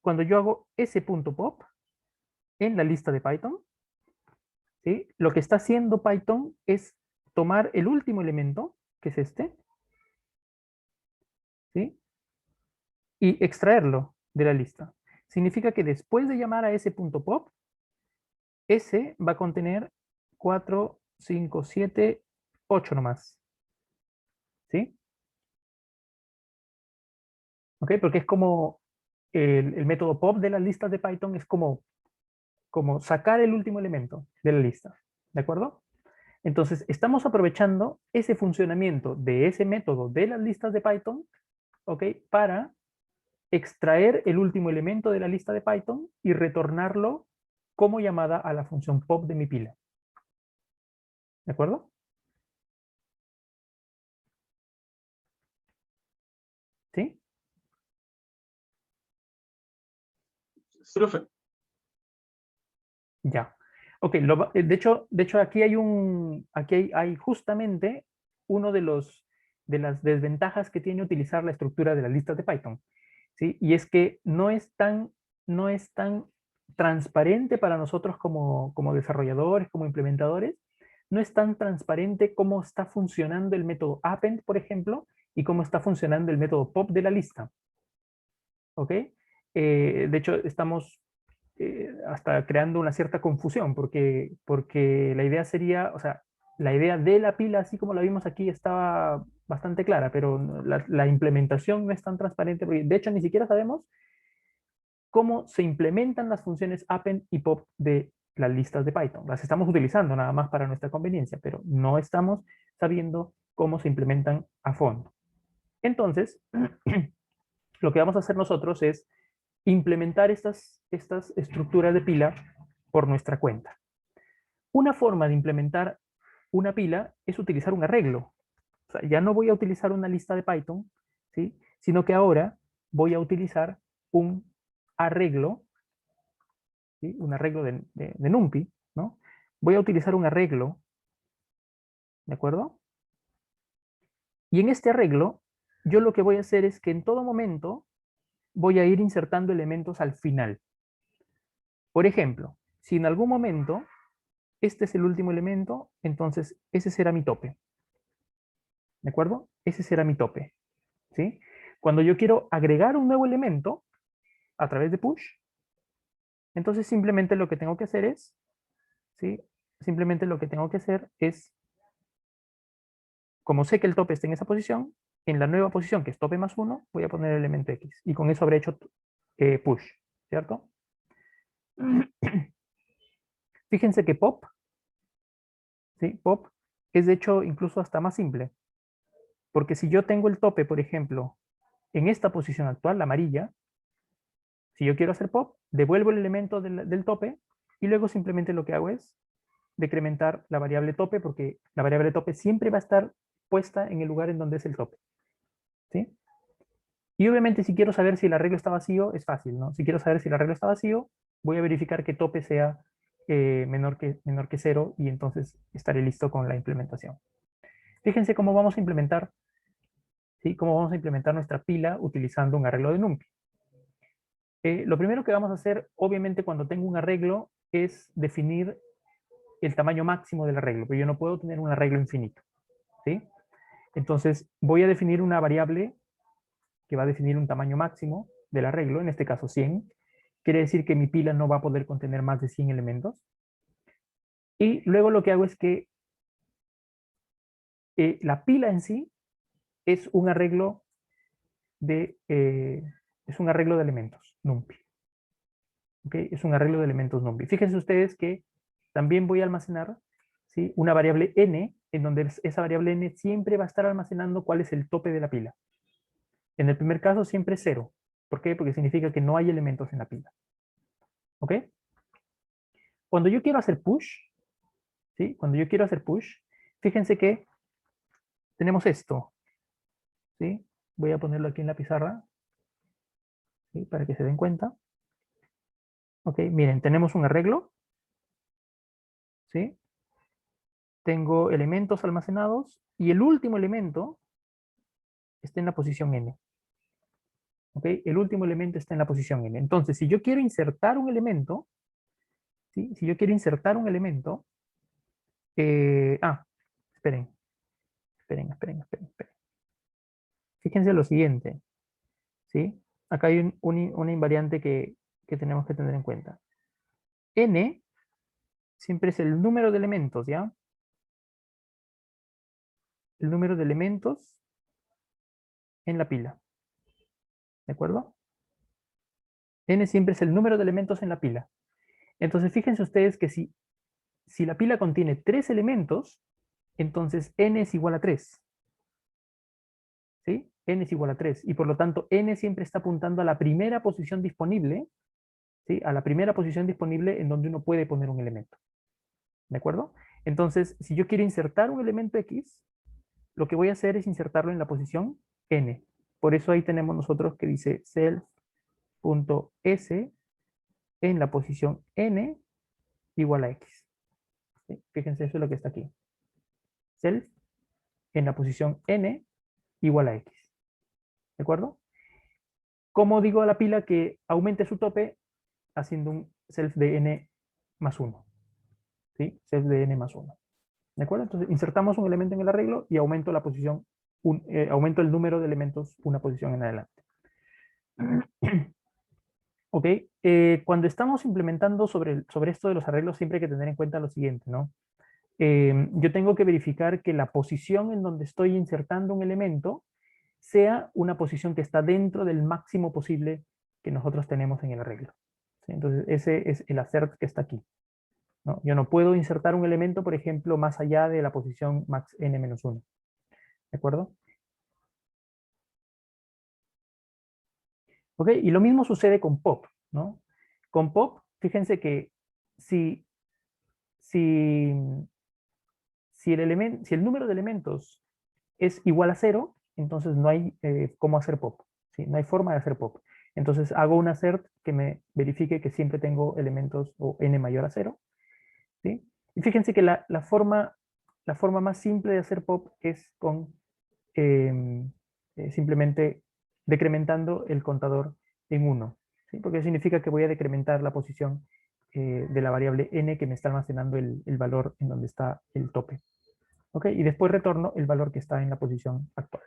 cuando yo hago s.pop en la lista de Python, ¿sí? Lo que está haciendo Python es tomar el último elemento, que es este, ¿sí? Y extraerlo de la lista. Significa que después de llamar a s.pop, S va a contener 4, 5, 7, 8 nomás. ¿Sí? ¿Ok? Porque es como el método pop de las listas de Python es como sacar el último elemento de la lista. ¿De acuerdo? Entonces, estamos aprovechando ese funcionamiento de ese método de las listas de Python, ¿ok? Para extraer el último elemento de la lista de Python y retornarlo como llamada a la función pop de mi pila. ¿De acuerdo? ¿Sí? Sí, profe. Ya. Ok, de hecho aquí hay justamente uno de las desventajas que tiene utilizar la estructura de las listas de Python, ¿sí? Y es que no es tan transparente para nosotros como desarrolladores, como implementadores, no es tan transparente cómo está funcionando el método append, por ejemplo, y cómo está funcionando el método pop de la lista. ¿Ok? De hecho, estamos hasta creando una cierta confusión, porque la idea sería, o sea, la idea de la pila, así como la vimos aquí, estaba bastante clara, pero la implementación no es tan transparente, porque de hecho ni siquiera sabemos cómo se implementan las funciones append y pop de las listas de Python. Las estamos utilizando nada más para nuestra conveniencia, pero no estamos sabiendo cómo se implementan a fondo. Entonces, lo que vamos a hacer nosotros es implementar estas estructuras de pila por nuestra cuenta. Una forma de implementar una pila es utilizar un arreglo. O sea, ya no voy a utilizar una lista de Python, ¿sí? Sino que ahora voy a utilizar un arreglo, ¿sí? Un arreglo de NumPy, ¿no? Voy a utilizar un arreglo, ¿de acuerdo? Y en este arreglo, yo lo que voy a hacer es que en todo momento voy a ir insertando elementos al final. Por ejemplo, si en algún momento este es el último elemento, entonces ese será mi tope. ¿De acuerdo? Ese será mi tope. ¿Sí? Cuando yo quiero agregar un nuevo elemento a través de push, entonces simplemente lo que tengo que hacer es, ¿sí? Simplemente lo que tengo que hacer es, como sé que el tope está en esa posición, en la nueva posición que es tope más 1, voy a poner el elemento X. Y con eso habré hecho push, ¿cierto? Fíjense que pop, ¿sí? Pop es de hecho incluso hasta más simple. Porque si yo tengo el tope, por ejemplo, en esta posición actual, la amarilla, si yo quiero hacer pop, devuelvo el elemento del tope y luego simplemente lo que hago es decrementar la variable tope, porque la variable tope siempre va a estar puesta en el lugar en donde es el tope. ¿Sí? Y obviamente si quiero saber si el arreglo está vacío, es fácil, ¿no? Si quiero saber si el arreglo está vacío, voy a verificar que tope sea menor que 0 y entonces estaré listo con la implementación. Fíjense cómo vamos a implementar, ¿sí? Cómo vamos a implementar nuestra pila utilizando un arreglo de NumPy. Lo primero que vamos a hacer, obviamente, cuando tengo un arreglo, es definir el tamaño máximo del arreglo, pero yo no puedo tener un arreglo infinito, ¿sí? Entonces, voy a definir una variable que va a definir un tamaño máximo del arreglo, en este caso 100. Quiere decir que mi pila no va a poder contener más de 100 elementos. Y luego lo que hago es que la pila en sí es un arreglo es un arreglo de elementos, NumPy. ¿Okay? Es un arreglo de elementos NumPy. Fíjense ustedes que también voy a almacenar, ¿sí? Una variable n, en donde esa variable n siempre va a estar almacenando cuál es el tope de la pila. En el primer caso siempre 0. ¿Por qué? Porque significa que no hay elementos en la pila. ¿Ok? Cuando yo quiero hacer push, ¿sí? Cuando yo quiero hacer push, fíjense que tenemos esto, ¿sí? Voy a ponerlo aquí en la pizarra, ¿sí? Para que se den cuenta. Ok, miren, tenemos un arreglo, ¿sí? Tengo elementos almacenados y el último elemento está en la posición n. ¿Ok? El último elemento está en la posición n. Entonces, si yo quiero insertar un elemento, ¿sí? Si yo quiero insertar un elemento, esperen. Fíjense lo siguiente, ¿sí? Acá hay una invariante que tenemos que tener en cuenta. N siempre es el número de elementos, ¿ya? El número de elementos en la pila. ¿De acuerdo? N siempre es el número de elementos en la pila. Entonces, fíjense ustedes que si la pila contiene 3 elementos, entonces n es igual a 3. ¿Sí? n es igual a 3, y por lo tanto n siempre está apuntando a la primera posición disponible, ¿sí? A la primera posición disponible en donde uno puede poner un elemento. ¿De acuerdo? Entonces, si yo quiero insertar un elemento X, lo que voy a hacer es insertarlo en la posición n. Por eso ahí tenemos nosotros que dice self.s en la posición n igual a X. ¿Sí? Fíjense, eso es lo que está aquí. Self en la posición n igual a X. ¿De acuerdo? ¿Cómo digo a la pila que aumente su tope? Haciendo un self de n más 1. ¿Sí? Self de n más 1. ¿De acuerdo? Entonces insertamos un elemento en el arreglo y aumento la posición, aumento el número de elementos una posición en adelante. Ok, cuando estamos implementando sobre esto de los arreglos, siempre hay que tener en cuenta lo siguiente, ¿no? Yo tengo que verificar que la posición en donde estoy insertando un elemento sea una posición que está dentro del máximo posible que nosotros tenemos en el arreglo. ¿Sí? Entonces, ese es el assert que está aquí, ¿no? Yo no puedo insertar un elemento, por ejemplo, más allá de la posición max n-1. ¿De acuerdo? Ok, y lo mismo sucede con pop, ¿no? Con pop, fíjense que si, si, si el número de elementos es igual a 0, entonces no hay cómo hacer pop, ¿sí? No hay forma de hacer pop. Entonces hago un assert que me verifique que siempre tengo elementos o n mayor a 0, ¿sí? Y fíjense que la forma más simple de hacer pop es con simplemente decrementando el contador en 1, ¿sí? Porque significa que voy a decrementar la posición de la variable n que me está almacenando el valor en donde está el tope. ¿Ok? Y después retorno el valor que está en la posición actual.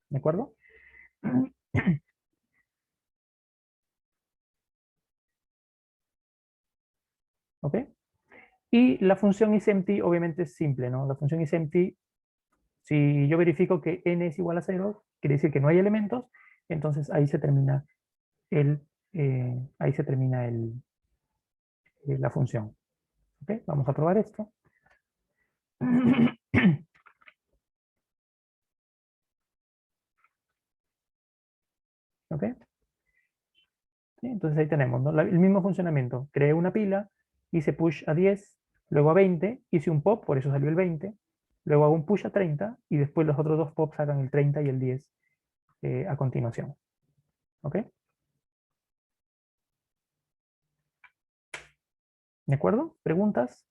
¿De acuerdo? ¿Ok? Y la función isEmpty obviamente es simple, ¿no? La función isEmpty, si yo verifico que n es igual a 0, quiere decir que no hay elementos, entonces ahí se termina la función. ¿Ok? Vamos a probar esto. ¿Ok? ¿Sí? Entonces ahí tenemos, ¿no? El mismo funcionamiento. Creé una pila, hice push a 10, luego a 20, hice un pop, por eso salió el 20, luego hago un push a 30 y después los otros dos pops sacan el 30 y el 10 a continuación. ¿Ok? ¿De acuerdo? ¿Preguntas?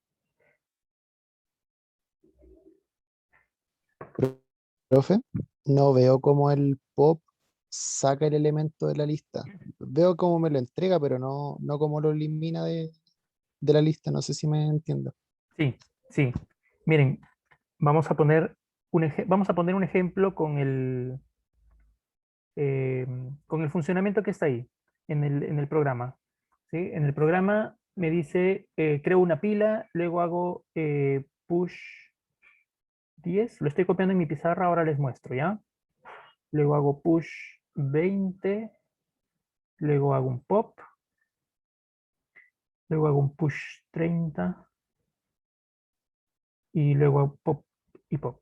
Profe, no veo cómo el pop saca el elemento de la lista. Veo cómo me lo entrega, pero no cómo lo elimina de la lista. No sé si me entiendo. Sí, sí. Miren, vamos a poner un ejemplo con el funcionamiento que está ahí, en el programa. ¿Sí? En el programa me dice, creo una pila, luego hago push 10, lo estoy copiando en mi pizarra, ahora les muestro, ¿ya? Luego hago push 20, luego hago un pop, luego hago un push 30, y luego hago pop y pop.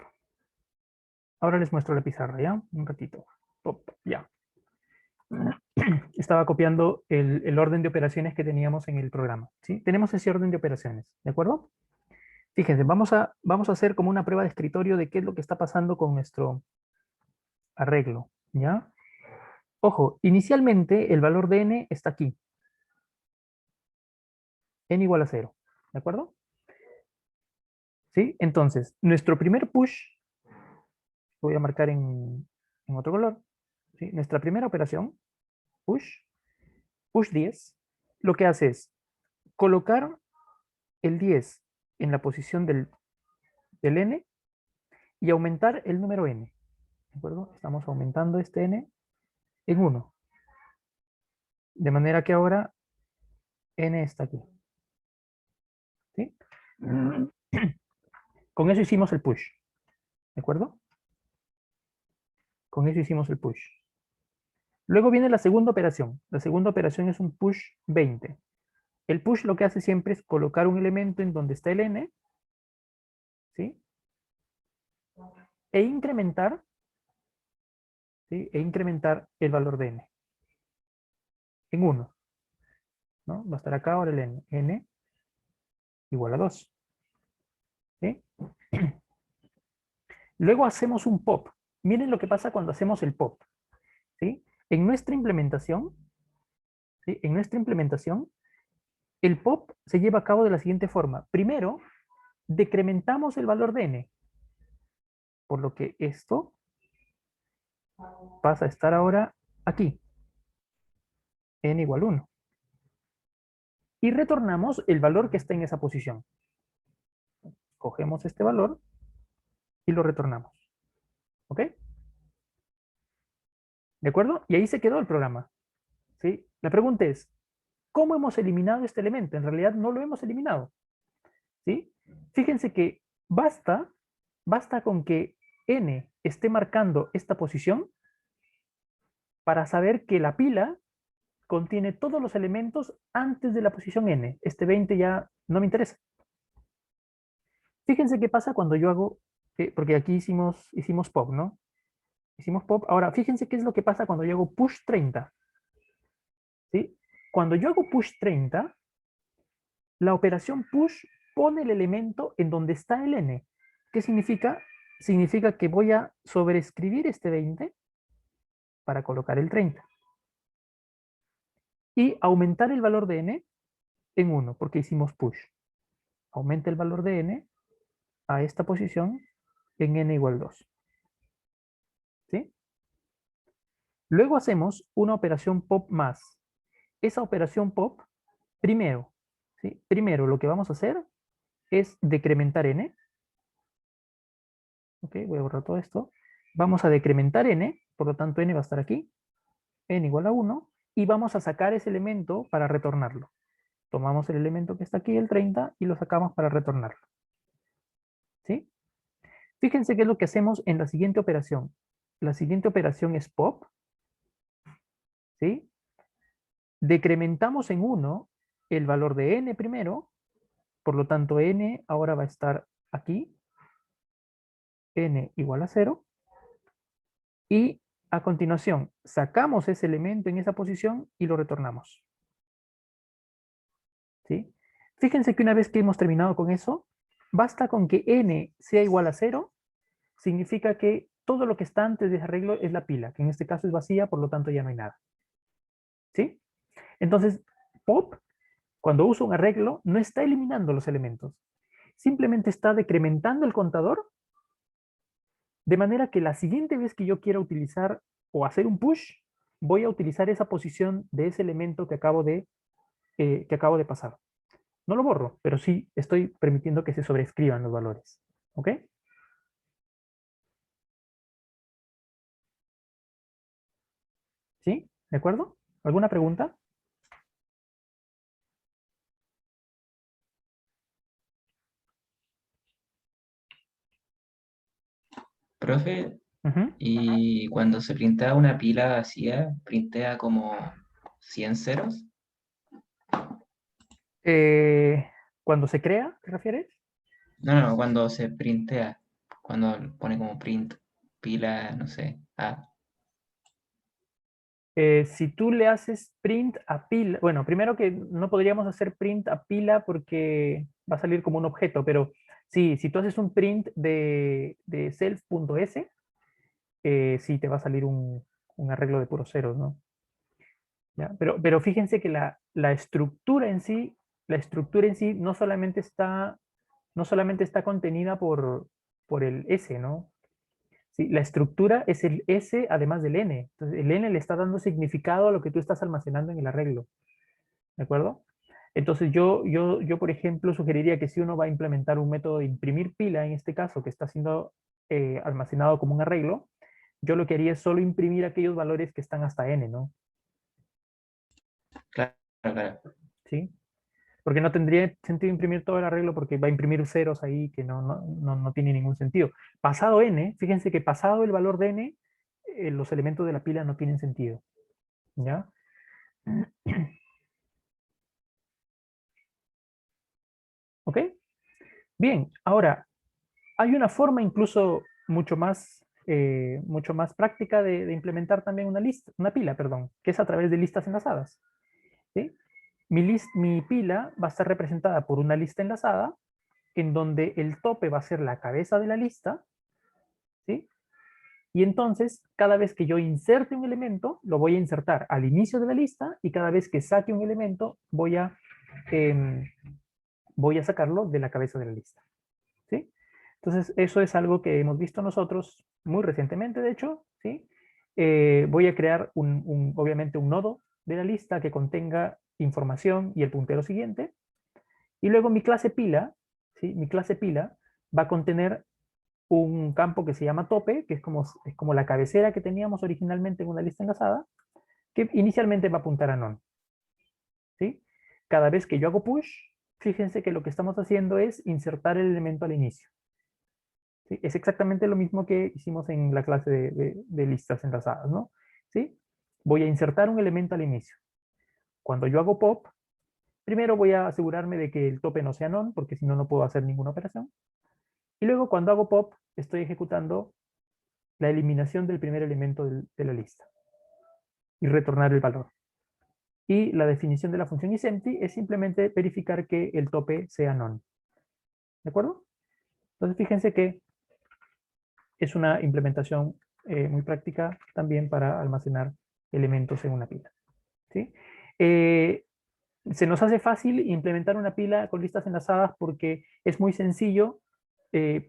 Ahora les muestro la pizarra, ¿ya? Un ratito. Pop, ya. Estaba copiando el orden de operaciones que teníamos en el programa, ¿sí? Tenemos ese orden de operaciones, ¿de acuerdo? Fíjense, vamos a hacer como una prueba de escritorio de qué es lo que está pasando con nuestro arreglo, ¿ya? Ojo, inicialmente el valor de n está aquí. N igual a 0, ¿de acuerdo? ¿Sí? Entonces, nuestro primer push, lo voy a marcar en otro color, ¿sí? Nuestra primera operación, push 10, lo que hace es colocar el 10 en la posición del n y aumentar el número n. ¿De acuerdo? Estamos aumentando este n en 1. De manera que ahora n está aquí. ¿Sí? Con eso hicimos el push. ¿De acuerdo? Con eso hicimos el push. Luego viene la segunda operación. La segunda operación es un push 20. El push lo que hace siempre es colocar un elemento en donde está el n, ¿sí? E incrementar ¿sí? E incrementar el valor de n en 1, ¿no? Va a estar acá ahora el n igual a 2. ¿Sí? Luego hacemos un pop. Miren lo que pasa cuando hacemos el pop. ¿Sí? En nuestra implementación, ¿sí? En nuestra implementación, el pop se lleva a cabo de la siguiente forma. Primero, decrementamos el valor de n, por lo que esto pasa a estar ahora aquí, n igual 1. Y retornamos el valor que está en esa posición. Cogemos este valor y lo retornamos. ¿Ok? ¿De acuerdo? Y ahí se quedó el programa. ¿Sí? La pregunta es, ¿cómo hemos eliminado este elemento? En realidad no lo hemos eliminado. ¿Sí? Fíjense que basta con que n esté marcando esta posición para saber que la pila contiene todos los elementos antes de la posición n. Este 20 ya no me interesa. Fíjense qué pasa cuando yo hago, porque aquí hicimos pop, ¿no? Hicimos pop. Ahora, fíjense qué es lo que pasa cuando yo hago push 30. ¿Sí? Cuando yo hago push 30, la operación push pone el elemento en donde está el n. ¿Qué significa? Significa que voy a sobreescribir este 20 para colocar el 30. Y aumentar el valor de n en 1, porque hicimos push. Aumenta el valor de n a esta posición en n igual 2. ¿Sí? Luego hacemos una operación pop más. Esa operación pop, primero, ¿sí? Primero lo que vamos a hacer es decrementar n. Ok, voy a borrar todo esto. Vamos a decrementar n, por lo tanto n va a estar aquí, n igual a 1, y vamos a sacar ese elemento para retornarlo. Tomamos el elemento que está aquí, el 30, y lo sacamos para retornarlo. ¿Sí? Fíjense qué es lo que hacemos en la siguiente operación. La siguiente operación es pop. ¿Sí? Decrementamos en 1 el valor de n primero, por lo tanto n ahora va a estar aquí, n igual a 0, y a continuación sacamos ese elemento en esa posición y lo retornamos. ¿Sí? Fíjense que una vez que hemos terminado con eso, basta con que n sea igual a 0, significa que todo lo que está antes de ese arreglo es la pila, que en este caso es vacía, por lo tanto ya no hay nada. ¿Sí? Entonces, pop, cuando uso un arreglo, no está eliminando los elementos, simplemente está decrementando el contador, de manera que la siguiente vez que yo quiera utilizar o hacer un push, voy a utilizar esa posición de ese elemento que acabo de pasar. No lo borro, pero sí estoy permitiendo que se sobreescriban los valores. ¿Ok? ¿Sí? ¿De acuerdo? ¿Alguna pregunta? Profe, Ujú. y cuando se printea una pila vacía, printea como 100 ceros. Cuando se crea, ¿te refieres? No, cuando se printea, cuando pone como print, pila, no sé, Si tú le haces print a pila, bueno, primero que no podríamos hacer print a pila porque va a salir como un objeto, pero sí, si tú haces un print de self.s, sí te va a salir un arreglo de puros ceros, ¿no? ¿Ya? Pero fíjense que la estructura en sí, no solamente está contenida por el S, ¿no? Sí, la estructura es el S además del N. Entonces, el N le está dando significado a lo que tú estás almacenando en el arreglo. ¿De acuerdo? Entonces, yo, por ejemplo, sugeriría que si uno va a implementar un método de imprimir pila, en este caso, que está siendo almacenado como un arreglo, yo lo que haría es solo imprimir aquellos valores que están hasta N, ¿no? claro, claro. ¿Sí? Porque no tendría sentido imprimir todo el arreglo porque va a imprimir ceros ahí que no tiene ningún sentido. Pasado n, fíjense que pasado el valor de n, los elementos de la pila no tienen sentido. ¿Ya? ¿Ok? Bien, ahora, hay una forma incluso mucho más mucho más práctica de implementar también una pila, perdón, que es a través de listas enlazadas. ¿Sí? Mi pila va a estar representada por una lista enlazada en donde el tope va a ser la cabeza de la lista, ¿sí? Y entonces, cada vez que yo inserte un elemento, lo voy a insertar al inicio de la lista, y cada vez que saque un elemento, voy a sacarlo de la cabeza de la lista, ¿sí? Entonces, eso es algo que hemos visto nosotros muy recientemente, de hecho, ¿sí? Voy a crear obviamente un nodo de la lista que contenga información y el puntero siguiente, y luego mi clase pila, ¿sí? Mi clase pila va a contener un campo que se llama tope, que es como la cabecera que teníamos originalmente en una lista enlazada, que inicialmente va a apuntar a none, ¿sí? Cada vez que yo hago push, fíjense que lo que estamos haciendo es insertar el elemento al inicio, ¿sí? Es exactamente lo mismo que hicimos en la clase de listas enlazadas, ¿no? ¿Sí? Voy a insertar un elemento al inicio. Cuando yo hago pop, primero voy a asegurarme de que el tope no sea none, porque si no, no puedo hacer ninguna operación. Y luego cuando hago pop, estoy ejecutando la eliminación del primer elemento de la lista y retornar el valor. Y la definición de la función isEmpty es simplemente verificar que el tope sea none. ¿De acuerdo? Entonces fíjense que es una implementación muy práctica también para almacenar elementos en una pila, ¿sí? Se nos hace fácil implementar una pila con listas enlazadas porque es muy sencillo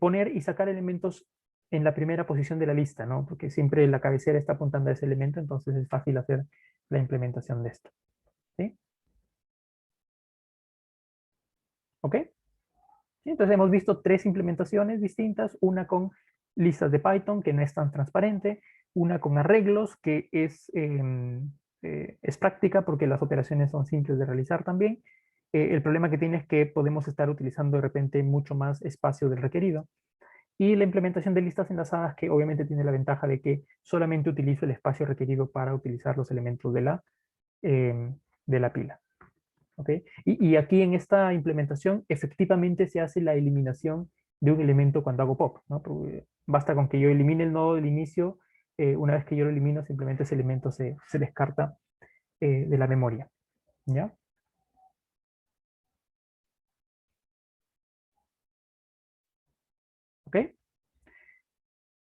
poner y sacar elementos en la primera posición de la lista, ¿no? Porque siempre la cabecera está apuntando a ese elemento, entonces es fácil hacer la implementación de esto, ¿sí? ¿Ok? ¿Sí? Entonces hemos visto 3 implementaciones distintas, una con listas de Python, que no es tan transparente, una con arreglos, que es práctica porque las operaciones son simples de realizar también. El problema que tiene es que podemos estar utilizando de repente mucho más espacio del requerido. Y la implementación de listas enlazadas, que obviamente tiene la ventaja de que solamente utilizo el espacio requerido para utilizar los elementos de la pila. ¿Ok? Y aquí en esta implementación efectivamente se hace la eliminación de un elemento cuando hago pop, ¿no? Basta con que yo elimine el nodo del inicio, una vez que yo lo elimino, simplemente ese elemento se descarta de la memoria, ¿ya? ¿Ok?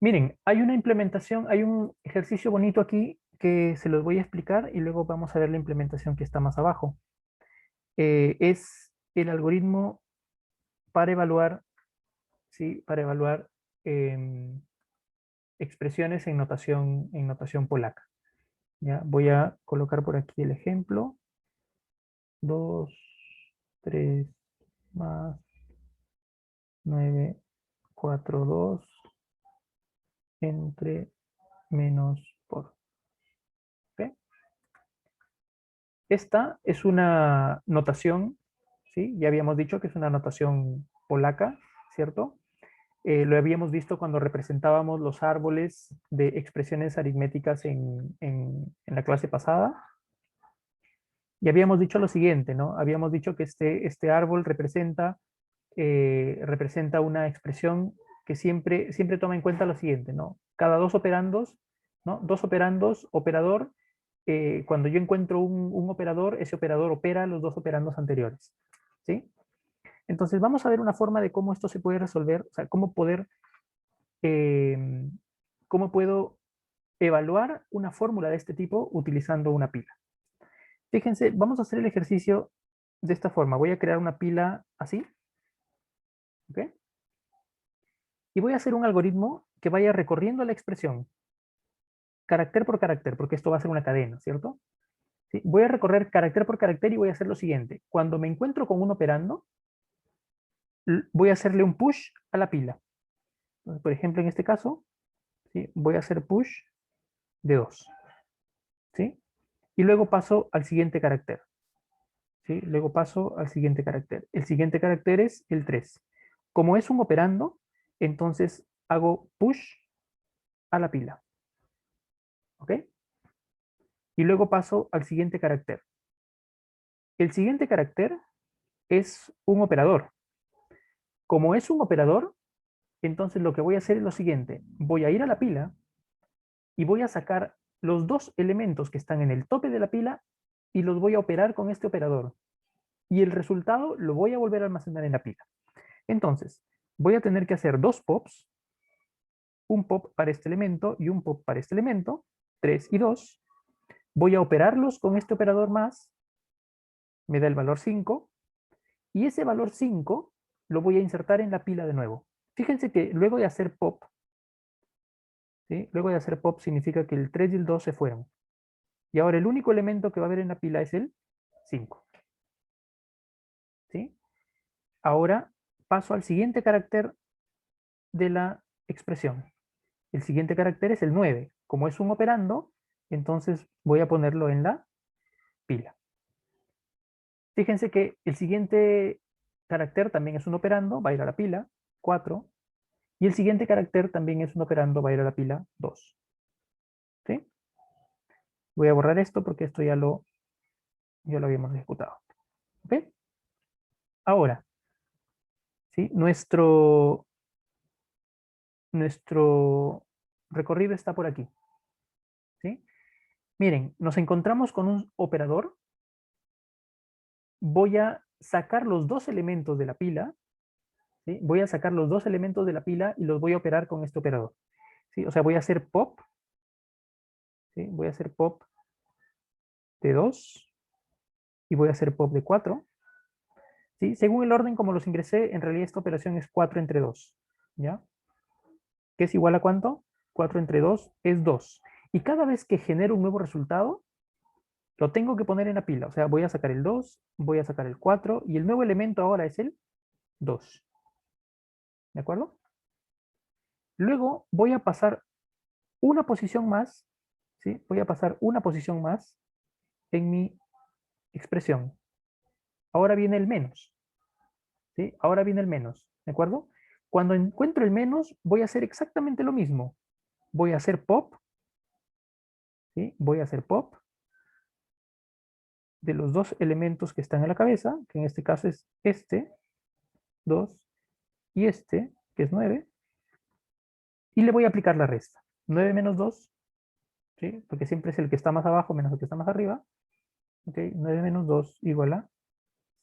Miren, hay una implementación, hay un ejercicio bonito aquí que se los voy a explicar y luego vamos a ver la implementación que está más abajo. Es el algoritmo para evaluar, ¿sí? Para evaluar expresiones en notación polaca. ¿Ya? Voy a colocar por aquí el ejemplo. 2, 3, más 9, 4, 2, entre, menos, por. ¿Okay? Esta es una notación, ¿sí? Ya habíamos dicho que es una notación polaca, ¿cierto? Lo habíamos visto cuando representábamos los árboles de expresiones aritméticas en la clase pasada. Y habíamos dicho lo siguiente, ¿no? Habíamos dicho que este árbol representa una expresión que siempre toma en cuenta lo siguiente, ¿no? Cada dos operandos, ¿no? Dos operandos, operador, cuando yo encuentro un operador, ese operador opera los dos operandos anteriores, ¿sí? Entonces vamos a ver una forma de cómo esto se puede resolver, o sea, cómo puedo evaluar una fórmula de este tipo utilizando una pila. Fíjense, vamos a hacer el ejercicio de esta forma. Voy a crear una pila así, ¿ok? Y voy a hacer un algoritmo que vaya recorriendo la expresión, carácter por carácter, porque esto va a ser una cadena, ¿cierto? ¿Sí? Voy a recorrer carácter por carácter y voy a hacer lo siguiente. Cuando me encuentro con un operando, voy a hacerle un push a la pila. Entonces, por ejemplo, en este caso, ¿sí? Voy a hacer push de 2. ¿Sí? Y luego paso al siguiente carácter. ¿Sí? Luego paso al siguiente carácter. El siguiente carácter es el 3. Como es un operando, entonces hago push a la pila. ¿Ok? Y luego paso al siguiente carácter. El siguiente carácter es un operador. Como es un operador, Entonces lo que voy a hacer es lo siguiente. Voy a ir a la pila y voy a sacar los dos elementos que están en el tope de la pila y los voy a operar con este operador. Y el resultado lo voy a volver a almacenar en la pila. Entonces, voy a tener que hacer dos pops, un pop para este elemento y un pop para este elemento, 3 y 2. Voy a operarlos con este operador más, me da el valor 5, y ese valor 5 lo voy a insertar en la pila de nuevo. Fíjense que luego de hacer pop, ¿sí? Luego de hacer pop significa que el 3 y el 2 se fueron. Y ahora el único elemento que va a haber en la pila es el 5. ¿Sí? Ahora paso al siguiente carácter de la expresión. El siguiente carácter es el 9. Como es un operando, entonces voy a ponerlo en la pila. Fíjense que el siguiente carácter también es un operando, va a ir a la pila, 4. Y el siguiente carácter también es un operando, va a ir a la pila 2. ¿Sí? Voy a borrar esto porque esto ya lo habíamos ejecutado. ¿Ok? Ahora, ¿sí? Nuestro recorrido está por aquí. ¿Sí? Miren, nos encontramos con un operador. Voy a sacar los dos elementos de la pila. ¿Sí? Voy a sacar los dos elementos de la pila y los voy a operar con este operador. ¿Sí? O sea, voy a hacer pop. ¿Sí? Voy a hacer pop de 2 y voy a hacer pop de 4. ¿Sí? Según el orden como los ingresé, en realidad esta operación es 4 entre 2. ¿Ya? ¿Qué es igual a cuánto? 4 entre 2 es 2. Y cada vez que genero un nuevo resultado, lo tengo que poner en la pila. O sea, voy a sacar el 2, voy a sacar el 4, y el nuevo elemento ahora es el 2. ¿De acuerdo? Luego voy a pasar una posición más, ¿sí? Voy a pasar una posición más en mi expresión. Ahora viene el menos. ¿Sí? Ahora viene el menos. ¿De acuerdo? Cuando encuentro el menos, voy a hacer exactamente lo mismo. Voy a hacer pop. ¿Sí? Voy a hacer pop de los dos elementos que están en la cabeza, que en este caso es este, 2, y este, que es 9, y le voy a aplicar la resta. 9 menos 2, ¿sí? Porque siempre es el que está más abajo menos el que está más arriba. ¿Ok? 9 menos 2 igual a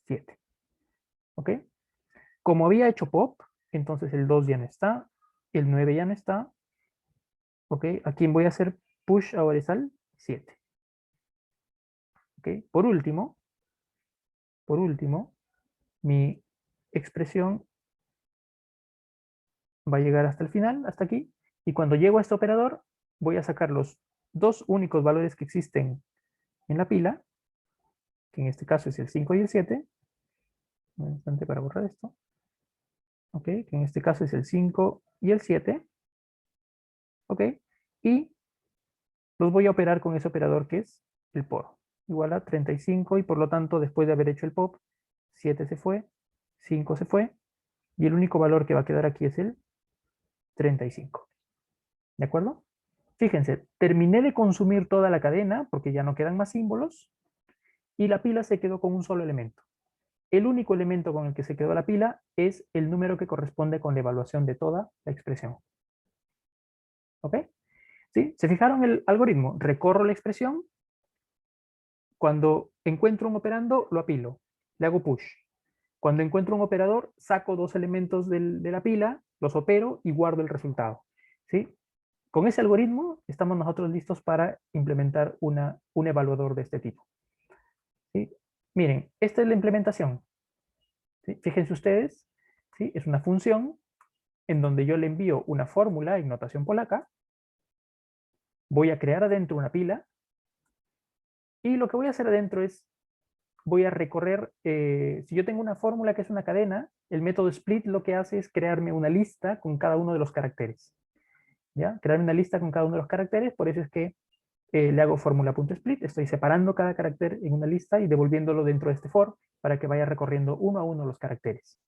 7. ¿Ok? Como había hecho pop, entonces el 2 ya no está, el 9 ya no está. ¿Ok? ¿A quién voy a hacer push ahora es al 7? ¿Ok? Por último, mi expresión va a llegar hasta el final, hasta aquí, y cuando llego a este operador, voy a sacar los dos únicos valores que existen en la pila, que en este caso es el 5 y el 7. Un instante para borrar esto. Ok, que en este caso es el 5 y el 7. Ok, y los voy a operar con ese operador que es el por. Igual a 35, y por lo tanto, después de haber hecho el pop, 7 se fue, 5 se fue, y el único valor que va a quedar aquí es el 35. ¿De acuerdo? Fíjense, terminé de consumir toda la cadena porque ya no quedan más símbolos y la pila se quedó con un solo elemento. El único elemento con el que se quedó la pila es el número que corresponde con la evaluación de toda la expresión. ¿Ok? ¿Sí? ¿Se fijaron el algoritmo? Recorro la expresión. Cuando encuentro un operando, lo apilo. Le hago push. Cuando encuentro un operador, saco dos elementos de la pila, los opero y guardo el resultado. ¿Sí? Con ese algoritmo estamos nosotros listos para implementar un evaluador de este tipo. ¿Sí? Miren, esta es la implementación. ¿Sí? Fíjense ustedes, ¿sí? Es una función en donde yo le envío una fórmula en notación polaca, voy a crear adentro una pila, y lo que voy a hacer adentro es, voy a recorrer, si yo tengo una fórmula que es una cadena, el método split lo que hace es crearme una lista con cada uno de los caracteres. ¿Ya? Crearme una lista con cada uno de los caracteres, por eso es que le hago fórmula.split, estoy separando cada carácter en una lista y devolviéndolo dentro de este for para que vaya recorriendo uno a uno los caracteres.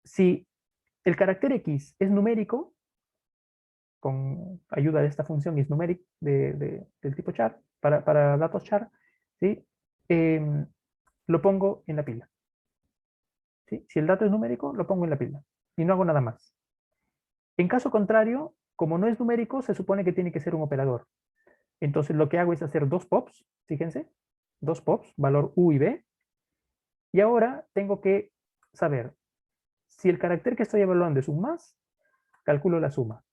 Si el carácter X es numérico, con ayuda de esta función isNumeric del tipo char, para datos char, ¿sí? Lo pongo en la pila. ¿sí? Si el dato es numérico, lo pongo en la pila y no hago nada más. En caso contrario, como no es numérico, se supone que tiene que ser un operador. Entonces lo que hago es hacer dos pops, fíjense, dos pops, valor U y B, y ahora tengo que saber si el carácter que estoy evaluando es un más, calculo la suma.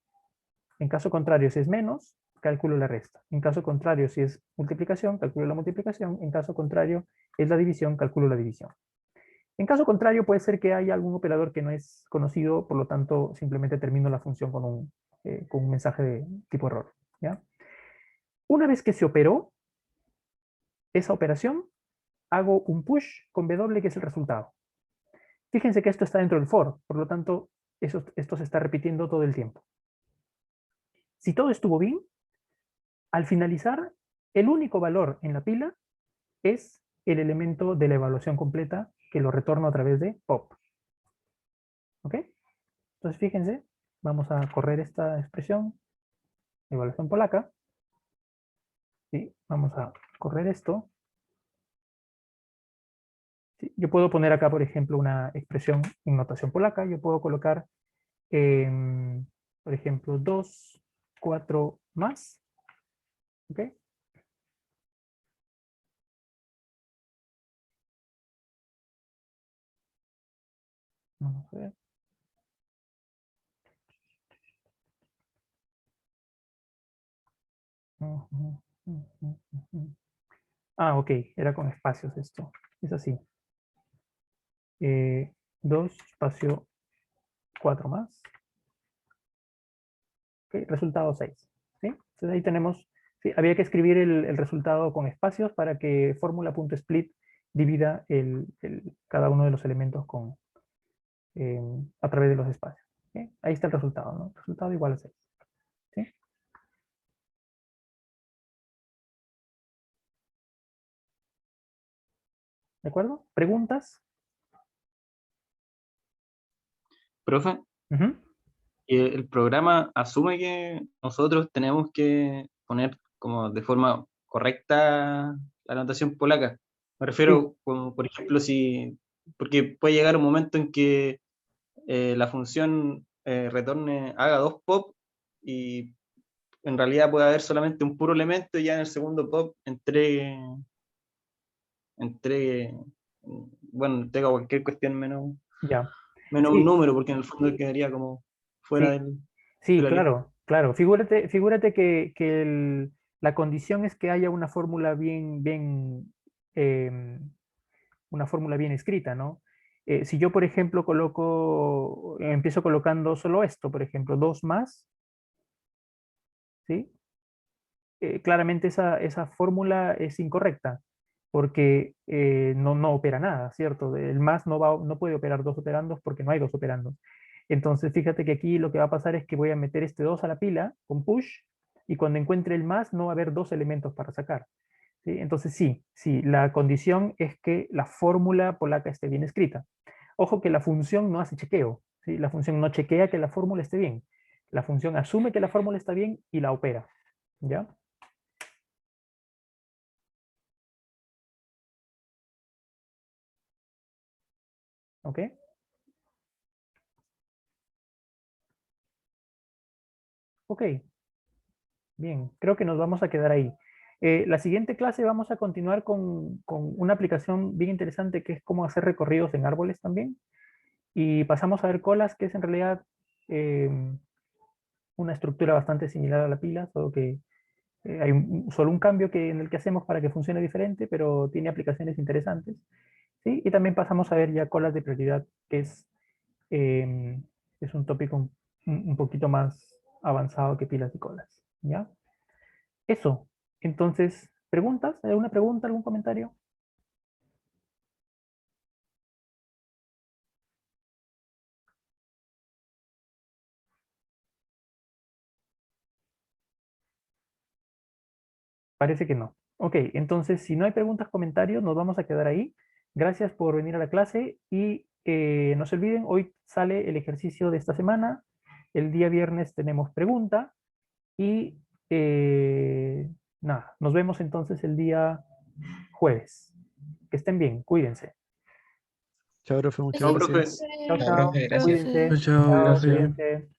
En caso contrario, si es menos, calculo la resta. En caso contrario, si es multiplicación, calculo la multiplicación. En caso contrario, es la división, calculo la división. En caso contrario, puede ser que haya algún operador que no es conocido, por lo tanto, simplemente termino la función con un mensaje de tipo error. ¿Ya? Una vez que se operó esa operación, hago un push con W, que es el resultado. Fíjense que esto está dentro del for, por lo tanto, esto se está repitiendo todo el tiempo. Si todo estuvo bien, al finalizar, el único valor en la pila es el elemento de la evaluación completa que lo retorno a través de pop. ¿Ok? Entonces, fíjense, vamos a correr esta expresión, evaluación polaca. ¿Sí? Vamos a correr esto. ¿Sí? Yo puedo poner acá, por ejemplo, una expresión en notación polaca. Yo puedo colocar, por ejemplo, 2, 4 más. ¿Ok? Vamos a ver. Ujú, ujú, ujú. Ah, ok, era con espacios esto. Es así. 2, espacio 4 más. Ok, resultado 6. ¿Sí? Entonces ahí tenemos, sí, había que escribir el resultado con espacios para que fórmula.split divida cada uno de los elementos eh, a través de los espacios. ¿Sí? Ahí está el resultado, ¿no? Resultado igual a 6. ¿Sí? ¿De acuerdo? ¿Preguntas? Profe, Ujú. el programa asume que nosotros tenemos que poner como de forma correcta la notación polaca. Me Sí, refiero, como, por ejemplo, si, porque puede llegar un momento en que la función retorne, haga dos pop y en realidad puede haber solamente un puro elemento y ya en el segundo pop entregue, bueno, entrega cualquier cuestión ya. menos un Sí, número, porque en el fondo quedaría como fuera sí, de sí, la lista. claro, claro. Figúrate que la condición es que haya una fórmula una fórmula bien escrita, ¿no? Si yo, por ejemplo, empiezo colocando solo esto, por ejemplo, 2 más, ¿sí? Claramente esa fórmula es incorrecta, porque no opera nada, ¿cierto? El más no puede operar dos operandos porque no hay dos operandos. Entonces, fíjate que aquí lo que va a pasar es que voy a meter este 2 a la pila con push, y cuando encuentre el más no va a haber dos elementos para sacar. ¿Sí? Entonces, sí, la condición es que la fórmula polaca esté bien escrita. Ojo que la función no hace chequeo, ¿sí? La función no chequea que la fórmula esté bien. La función asume que la fórmula está bien y la opera. ¿Ya? ¿Ok? Ok, bien, creo que nos vamos a quedar ahí. La siguiente clase vamos a continuar con una aplicación bien interesante que es cómo hacer recorridos en árboles también. Y pasamos a ver colas, que es en realidad eh, una estructura bastante similar a la pila, solo que hay solo un cambio en el que hacemos para que funcione diferente, pero tiene aplicaciones interesantes. ¿Sí? Y también pasamos a ver ya colas de prioridad, que eh, es un tópico un poquito más avanzado que pilas y colas. ¿Ya? Eso. Entonces, ¿preguntas? ¿Alguna pregunta, algún comentario? Parece que no. Ok, entonces, si no hay preguntas, comentarios, nos vamos a quedar ahí. Gracias por venir a la clase y no se olviden, hoy sale el ejercicio de esta semana. El día viernes tenemos pregunta y nada, nos vemos entonces el día jueves. Que estén bien, cuídense. Chao, profe, muchas Chao, profe. gracias. Chao, Chao, chao. profe, gracias. Cuídense. Chao, Chao, gracias. cuídense.